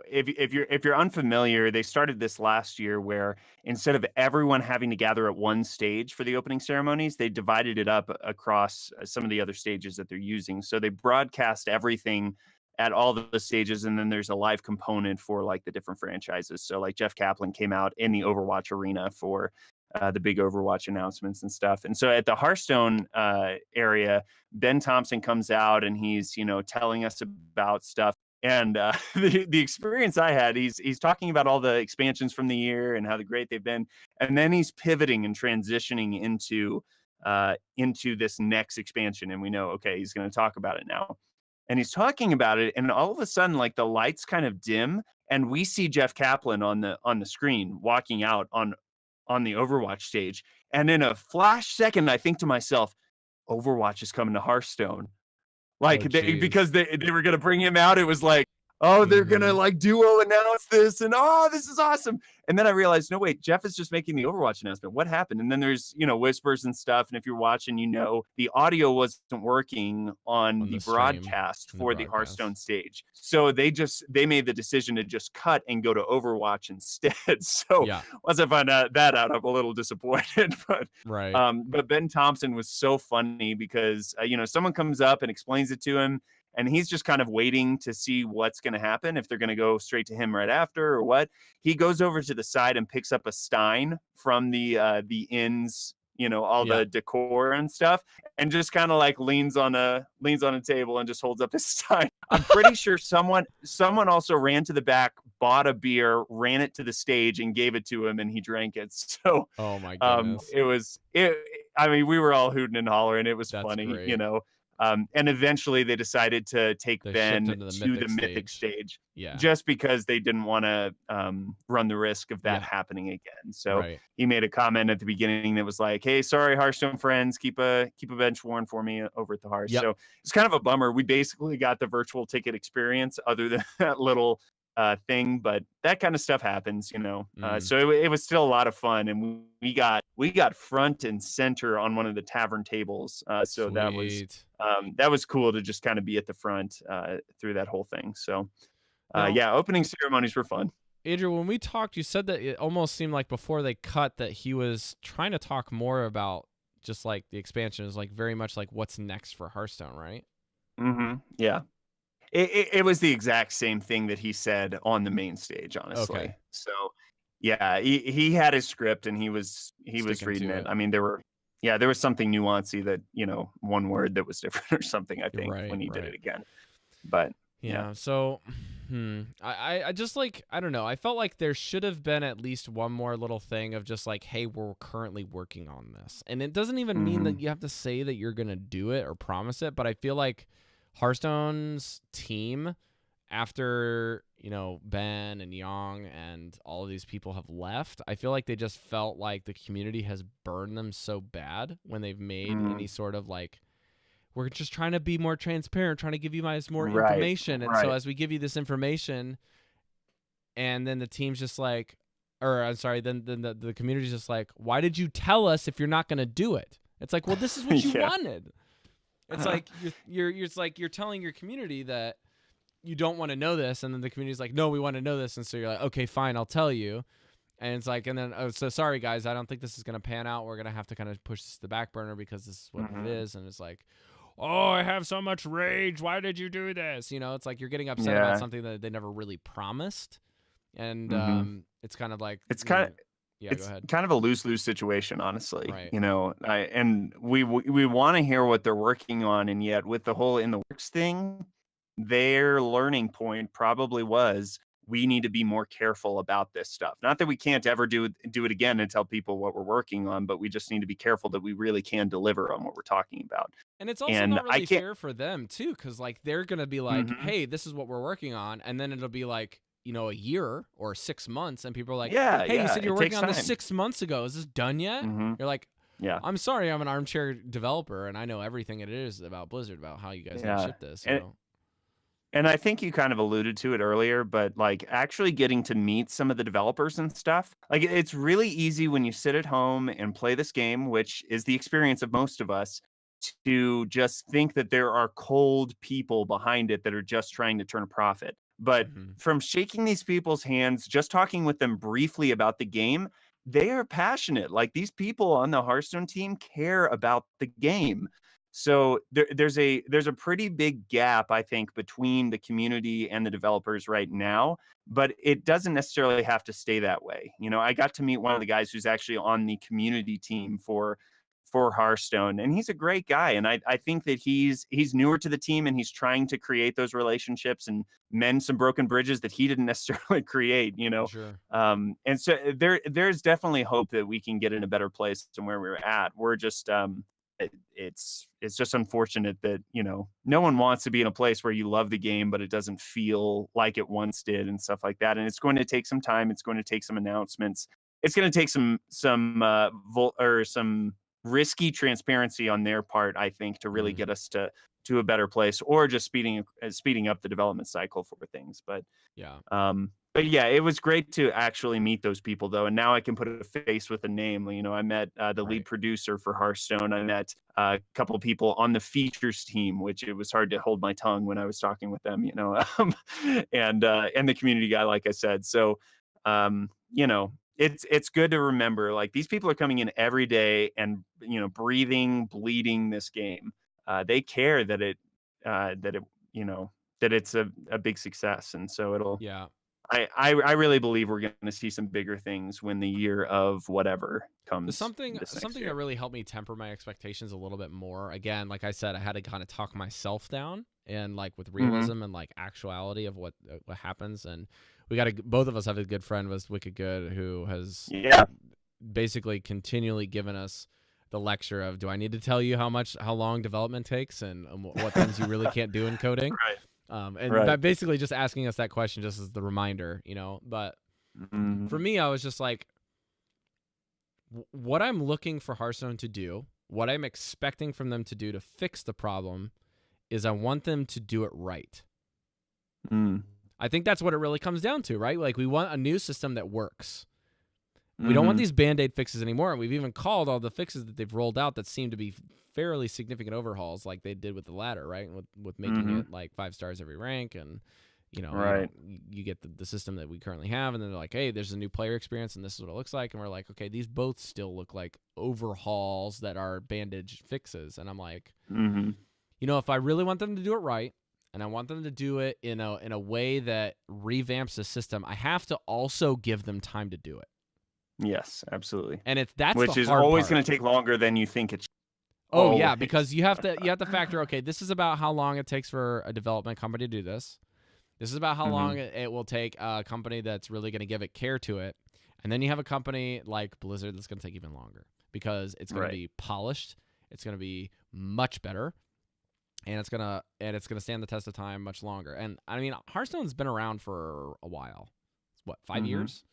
if you're unfamiliar, they started this last year where instead of everyone having to gather at one stage for the opening ceremonies, they divided it up across some of the other stages that they're using. So they broadcast everything at all the stages, and then there's a live component for like the different franchises. So like Jeff Kaplan came out in the Overwatch arena for the big Overwatch announcements and stuff. And so at the Hearthstone area, Ben Thompson comes out and he's, telling us about stuff. And the experience I had, he's talking about all the expansions from the year and how great they've been, and then he's pivoting and transitioning into this next expansion, and we know, okay, he's going to talk about it now, and he's talking about it, and all of a sudden, like the lights kind of dim, and we see Jeff Kaplan on the screen walking out on the Overwatch stage, and in a flash second, I think to myself, Overwatch is coming to Hearthstone. Oh, Because jeez. they were gonna bring him out. It was like, oh, they're gonna Mhm. like duo announce this, and oh, this is awesome. And then I realized, no, wait, Jeff is just making the Overwatch announcement. What happened? And then there's whispers and stuff. And if you're watching, the audio wasn't working on On the the stream, broadcast in the for the Hearthstone broadcast. stage. So they made the decision to just cut and go to Overwatch instead. So Yeah. once I find that out, I'm a little disappointed. But Right. but Ben Thompson was so funny because someone comes up and explains it to him, and he's just kind of waiting to see what's going to happen, if they're going to go straight to him right after or what. He goes over to the side and picks up a stein from the inns, all Yeah. the decor and stuff, and just kind of like leans on a table and just holds up his stein. I'm pretty sure someone also ran to the back, bought a beer, ran it to the stage, and gave it to him, and he drank it. So Oh my goodness. I mean, we were all hooting and hollering. It was That's funny, great. and eventually they decided to take They shipped Ben into the to the mythic mythic stage. stage, Yeah. just because they didn't want to run the risk of that Yeah. happening again. So Right. he made a comment at the beginning that was like, "Hey, sorry, Hearthstone friends, keep a bench warm for me over at the Hearth." Yep. So it's kind of a bummer. We basically got the virtual ticket experience, other than that little thing, but that kind of stuff happens. Mm. So it was still a lot of fun, and we got front and center on one of the tavern tables. So Sweet. that was cool to just kind of be at the front through that whole thing. So Now, yeah, opening ceremonies were fun. Andrew, when we talked, you said that it almost seemed like before they cut that he was trying to talk more about just like the expansion is like very much like what's next for Hearthstone, right? Yeah. It was the exact same thing that he said on the main stage, honestly. Okay. So yeah, he had his script and he was Sticking reading to it. it. I mean, there was something nuancy that, one word that was different or something, I think, Right, when he did right. it again. But yeah. Yeah. So, I just like I don't know. I felt like there should have been at least one more little thing of just like, hey, we're currently working on this, and it doesn't even mean that you have to say that you're gonna do it or promise it. But I feel like Hearthstone's team, after Ben and Young and all of these people have left, I feel like they just felt like the community has burned them so bad when they've made any sort of like, we're just trying to be more transparent, trying to give you guys more Right. information. And so Right. as we give you this information, and then the team's just like, or I'm sorry, then the community's just like, why did you tell us if you're not going to do it? It's like, well, this is what you Yeah. wanted. It's like it's like you're telling your community that you don't want to know this, and then the community's like, no, we want to know this, and so you're like, okay, fine, I'll tell you. And it's like, and then, oh, so sorry guys, I don't think this is gonna pan out. We're gonna have to kind of push this to the back burner because this is what it is. And it's like, oh, I have so much rage. Why did you do this? It's like you're getting upset about Yeah. something that they never really promised, and it's kind of like It's kind of yeah. Go it's ahead. kind of a lose-lose situation, honestly. Right. And we want to hear what they're working on, and yet with the whole in the works thing, their learning point probably was, we need to be more careful about this stuff. Not that we can't ever do it again and tell people what we're working on, but we just need to be careful that we really can deliver on what we're talking about. And it's also And not I really can't. fair for them too, because like they're gonna be like, Mhm. hey, this is what we're working on, and then it'll be like, a year or 6 months, and people are like, Yeah, hey, you said it you were working takes on this time. 6 months ago. Is this done yet? Mhm. You're like, Yeah. I'm sorry, I'm an armchair developer, and I know everything it is about Blizzard, about how you guys are gonna Yeah. ship this. And I think you kind of alluded to it earlier, but like actually getting to meet some of the developers and stuff, like it's really easy when you sit at home and play this game, which is the experience of most of us, to just think that there are cold people behind it that are just trying to turn a profit. But Mhm. from shaking these people's hands, just talking with them briefly about the game, they are passionate. Like these people on the Hearthstone team care about the game. So there's a pretty big gap, I think, between the community and the developers right now, but it doesn't necessarily have to stay that way. I got to meet one of the guys who's actually on the community team for Hearthstone, and he's a great guy. And I think that he's newer to the team, and he's trying to create those relationships and mend some broken bridges that he didn't necessarily create. Sure. And so there's definitely hope that we can get in a better place than where we were at. We're just it's just unfortunate that no one wants to be in a place where you love the game but it doesn't feel like it once did and stuff like that. And it's going to take some time. It's going to take some announcements. It's going to take some some risky transparency on their part, I think, to really get us to a better place, or just speeding up the development cycle for things. But Yeah. but yeah, it was great to actually meet those people, though, and now I can put a face with a name. I met the lead producer for Hearthstone. I met a couple of people on the features team, which it was hard to hold my tongue when I was talking with them. And the community guy, like I said. So, it's good to remember, like, these people are coming in every day and breathing, bleeding this game. They care that it's a big success, and so it'll. Yeah. I really believe we're going to see some bigger things when the year of whatever comes. Something this next year. that really helped me temper my expectations a little bit more. Again, like I said, I had to kind of talk myself down, and like with realism and like actuality of what happens. And we got both of us have a good friend was Wicked Good, who has basically continually given us the lecture of, do I need to tell you how long development takes and what things you really can't do in coding? Right. By basically just asking us that question just as the reminder, But for me, I was just like, what I'm looking for Hearthstone to do, what I'm expecting from them to do to fix the problem, is I want them to do it right. I think that's what it really comes down to, right? Like, we want a new system that works. We don't want these Band-Aid fixes anymore, and we've even called all the fixes that they've rolled out that seem to be fairly significant overhauls, like they did with the ladder, right? With making it like 5 stars every rank, and you get the system that we currently have, and then they're like, hey, there's a new player experience, and this is what it looks like, and we're like, okay, these both still look like overhauls that are bandage fixes, and I'm like, if I really want them to do it right, and I want them to do it in a way that revamps the system, I have to also give them time to do it. Yes, absolutely. And that's which the is hard always part. going to take longer than you think it's. Oh yeah, because you have to factor. Okay, this is about how long it takes for a development company to do this. This is about how long it will take a company that's really going to give it care to it, and then you have a company like Blizzard that's going to take even longer because it's going to be polished. It's going to be much better, and it's gonna stand the test of time much longer. And I mean, Hearthstone's been around for a while. What, 5 years?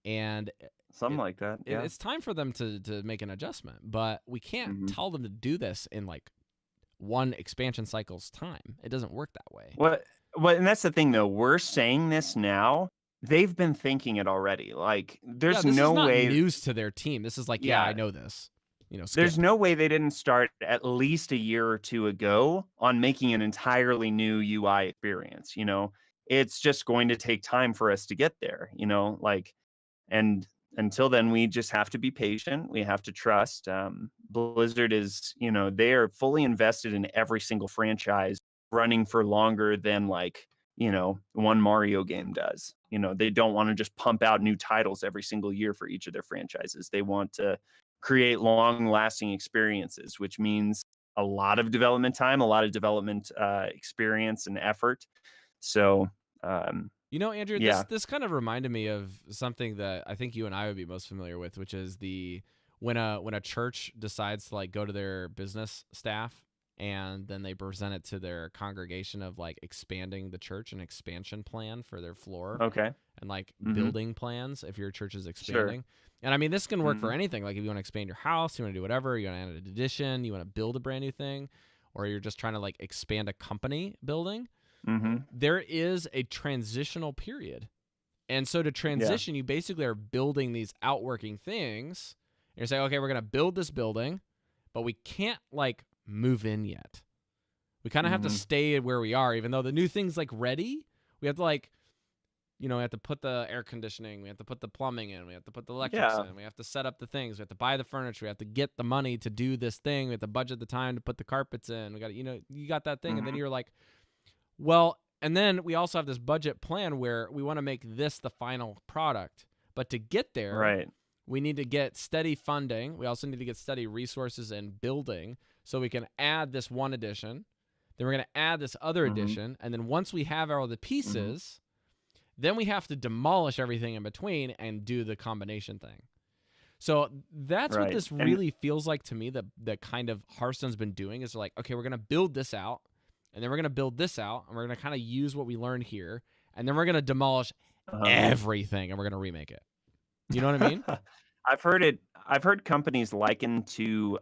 And something like that. Yeah. It's time for them to make an adjustment, but we can't tell them to do this in like one expansion cycle's time. It doesn't work that way. Well, and that's the thing, though. We're saying this now. They've been thinking it already. Like, there's this no is not way news to their team. This is like, I know this. There's no way they didn't start at least a year or two ago on making an entirely new UI experience. It's just going to take time for us to get there. And until then, we just have to be patient. We have to trust. Blizzard is, they are fully invested in every single franchise running for longer than one Mario game does. They don't want to just pump out new titles every single year for each of their franchises. They want to create long-lasting experiences, which means a lot of development time, a lot of development experience and effort. So, Andrew, this kind of reminded me of something that I think you and I would be most familiar with, which is when a church decides to go to their business staff and then they present it to their congregation of expanding the church, an expansion plan for their floor. Okay. And building plans if your church is expanding. Sure. And I mean, this can work for anything. Like if you want to expand your house, you want to do whatever, you want to add an addition, you want to build a brand new thing, or you're just trying to expand a company building. There is a transitional period. And so to transition, you basically are building these outworking things. And you're saying, okay, we're going to build this building, but we can't move in yet. We kind of have to stay where we are, even though the new thing's like ready. We have to like, we have to put the air conditioning, we have to put the plumbing in, we have to put the electrics in, we have to set up the things, we have to buy the furniture, we have to get the money to do this thing, we have to budget the time to put the carpets in. We got, you got that thing, and then you're like, well, and then we also have this budget plan where we want to make this the final product, but to get there, right, we need to get steady funding. We also need to get steady resources and building so we can add this one edition. Then we're going to add this other edition, and then once we have all the pieces. Then we have to demolish everything in between and do the combination thing. So that's what this really feels like to me, that kind of Hearthstone's been doing is like, okay, we're going to build this out, and then we're going to build this out, and we're going to kind of use what we learned here, and then we're going to demolish everything, and we're going to remake it. You know what I mean? I've heard companies likened to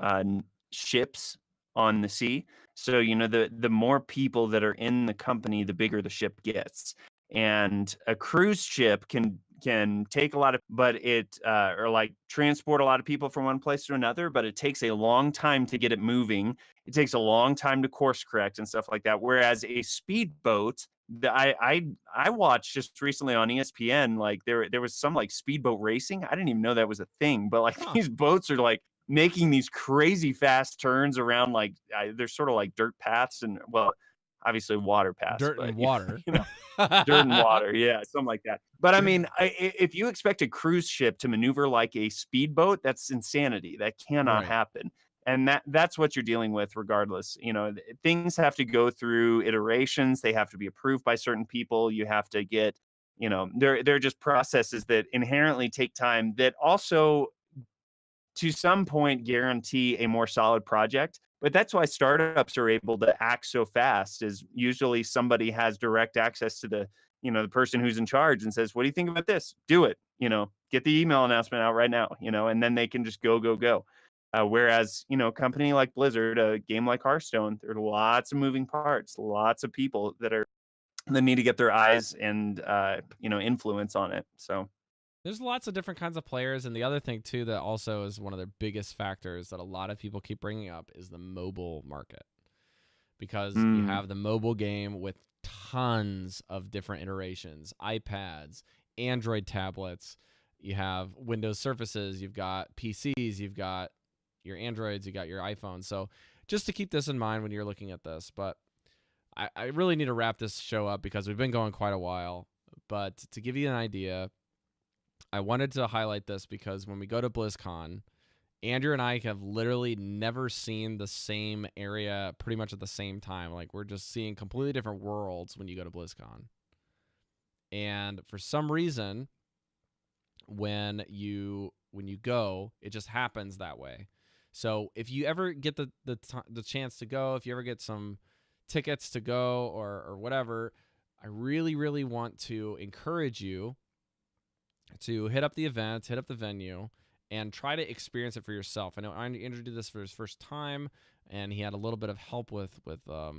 ships on the sea. So, the more people that are in the company, the bigger the ship gets. And a cruise ship can take a lot of, but it or like transport a lot of people from one place to another, but it takes a long time to get it moving. It takes a long time to course correct and stuff like that. Whereas a speedboat that I watched just recently on ESPN, like there was some like speedboat racing. I didn't even know that was a thing, but like these boats are like making these crazy fast turns around, like they're sort of like dirt paths, and well, obviously water paths, dirt but and water. Dirt and water, yeah, something like that. But I mean, if you expect a cruise ship to maneuver like a speedboat, that's insanity. That cannot happen. And that's what you're dealing with regardless. Things have to go through iterations. They have to be approved by certain people. You have to get, they're just processes that inherently take time, that also to some point guarantee a more solid project. But that's why startups are able to act so fast, is usually somebody has direct access to the person who's in charge and says, what do you think about this? Do it, get the email announcement out right now, and then they can just go. Whereas, a company like Blizzard, a game like Hearthstone, there are lots of moving parts, lots of people that need to get their eyes and, influence on it. So there's lots of different kinds of players, and the other thing too that also is one of their biggest factors that a lot of people keep bringing up is the mobile market, because you have the mobile game with tons of different iterations, iPads, Android tablets, you have Windows Surfaces, you've got PCs, you've got your Androids, you got your iPhones. So just to keep this in mind when you're looking at this, but I really need to wrap this show up because we've been going quite a while. But to give you an idea, I wanted to highlight this because when we go to BlizzCon, Andrew and I have literally never seen the same area pretty much at the same time. Like, we're just seeing completely different worlds when you go to BlizzCon. And for some reason, when you go, it just happens that way. So if you ever get the chance to go, if you ever get some tickets to go or whatever, I really, really want to encourage you to hit up the event, hit up the venue, and try to experience it for yourself. I know Andrew did this for his first time, and he had a little bit of help with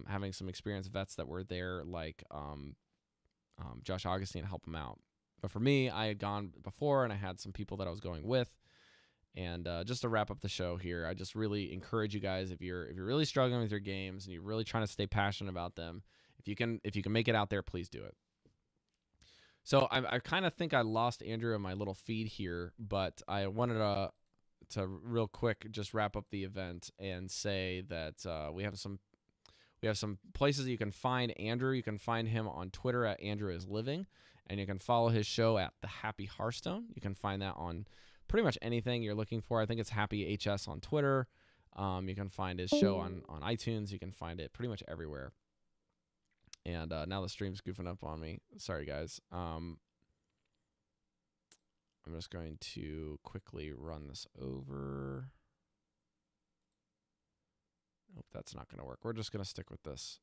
having some experienced vets that were there, like Josh Augustine, to help him out. But for me, I had gone before, and I had some people that I was going with. And just to wrap up the show here, I just really encourage you guys, if you're really struggling with your games and you're really trying to stay passionate about them, if you can make it out there, please do it. So I kind of think I lost Andrew in my little feed here, but I wanted to real quick just wrap up the event and say that we have some places that you can find Andrew. You can find him on Twitter at Andrew is Living, and you can follow his show at The Happy Hearthstone. You can find that on pretty much anything you're looking for. I think it's Happy HS on Twitter. You can find his show on iTunes. You can find it pretty much everywhere. And now the stream's goofing up on me. Sorry, guys. I'm just going to quickly run this over. Nope, that's not going to work. We're just going to stick with this.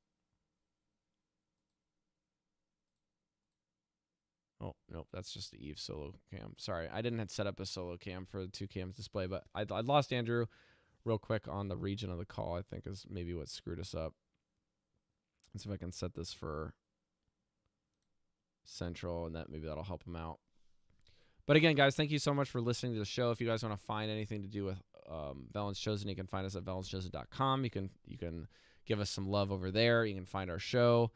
Oh, nope, that's just the Eve solo cam. Sorry, I didn't have set up a solo cam for the 2 cams display, but I lost Andrew real quick on the region of the call, I think is maybe what screwed us up. Let's see if I can set this for Central, and maybe that'll help him out. But again, guys, thank you so much for listening to the show. If you guys want to find anything to do with Velen's Chosen. You can find us at velenschosen.com. You can give us some love over there. You can find our show.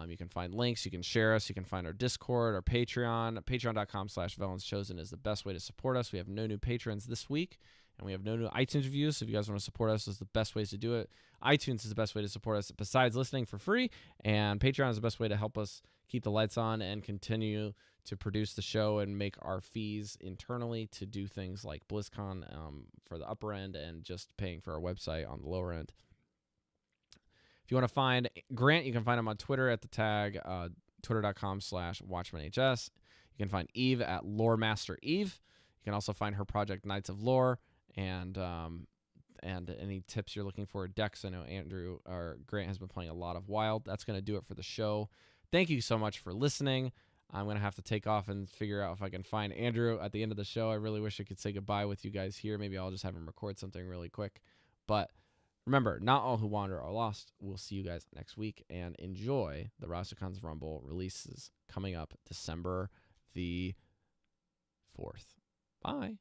You can find links. You can share us. You can find our Discord, our Patreon. Patreon.com/Velen's Chosen is the best way to support us. We have no new patrons this week, and we have no new iTunes reviews. So if you guys want to support us, those are the best ways to do it. iTunes is the best way to support us besides listening for free, and Patreon is the best way to help us keep the lights on and continue to produce the show and make our fees internally to do things like BlizzCon for the upper end and just paying for our website on the lower end. If you want to find Grant, you can find him on Twitter at the tag twitter.com/WatchmanHS. You can find Eve at LoreMasterEve. You can also find her project Knights of Lore and any tips you're looking for decks. I know Grant has been playing a lot of Wild. That's going to do it for the show. Thank you so much for listening. I'm going to have to take off and figure out if I can find Andrew at the end of the show. I really wish I could say goodbye with you guys here. Maybe I'll just have him record something really quick. But remember, not all who wander are lost. We'll see you guys next week, and enjoy the Rastakhan's Rumble releases coming up December the 4th. Bye.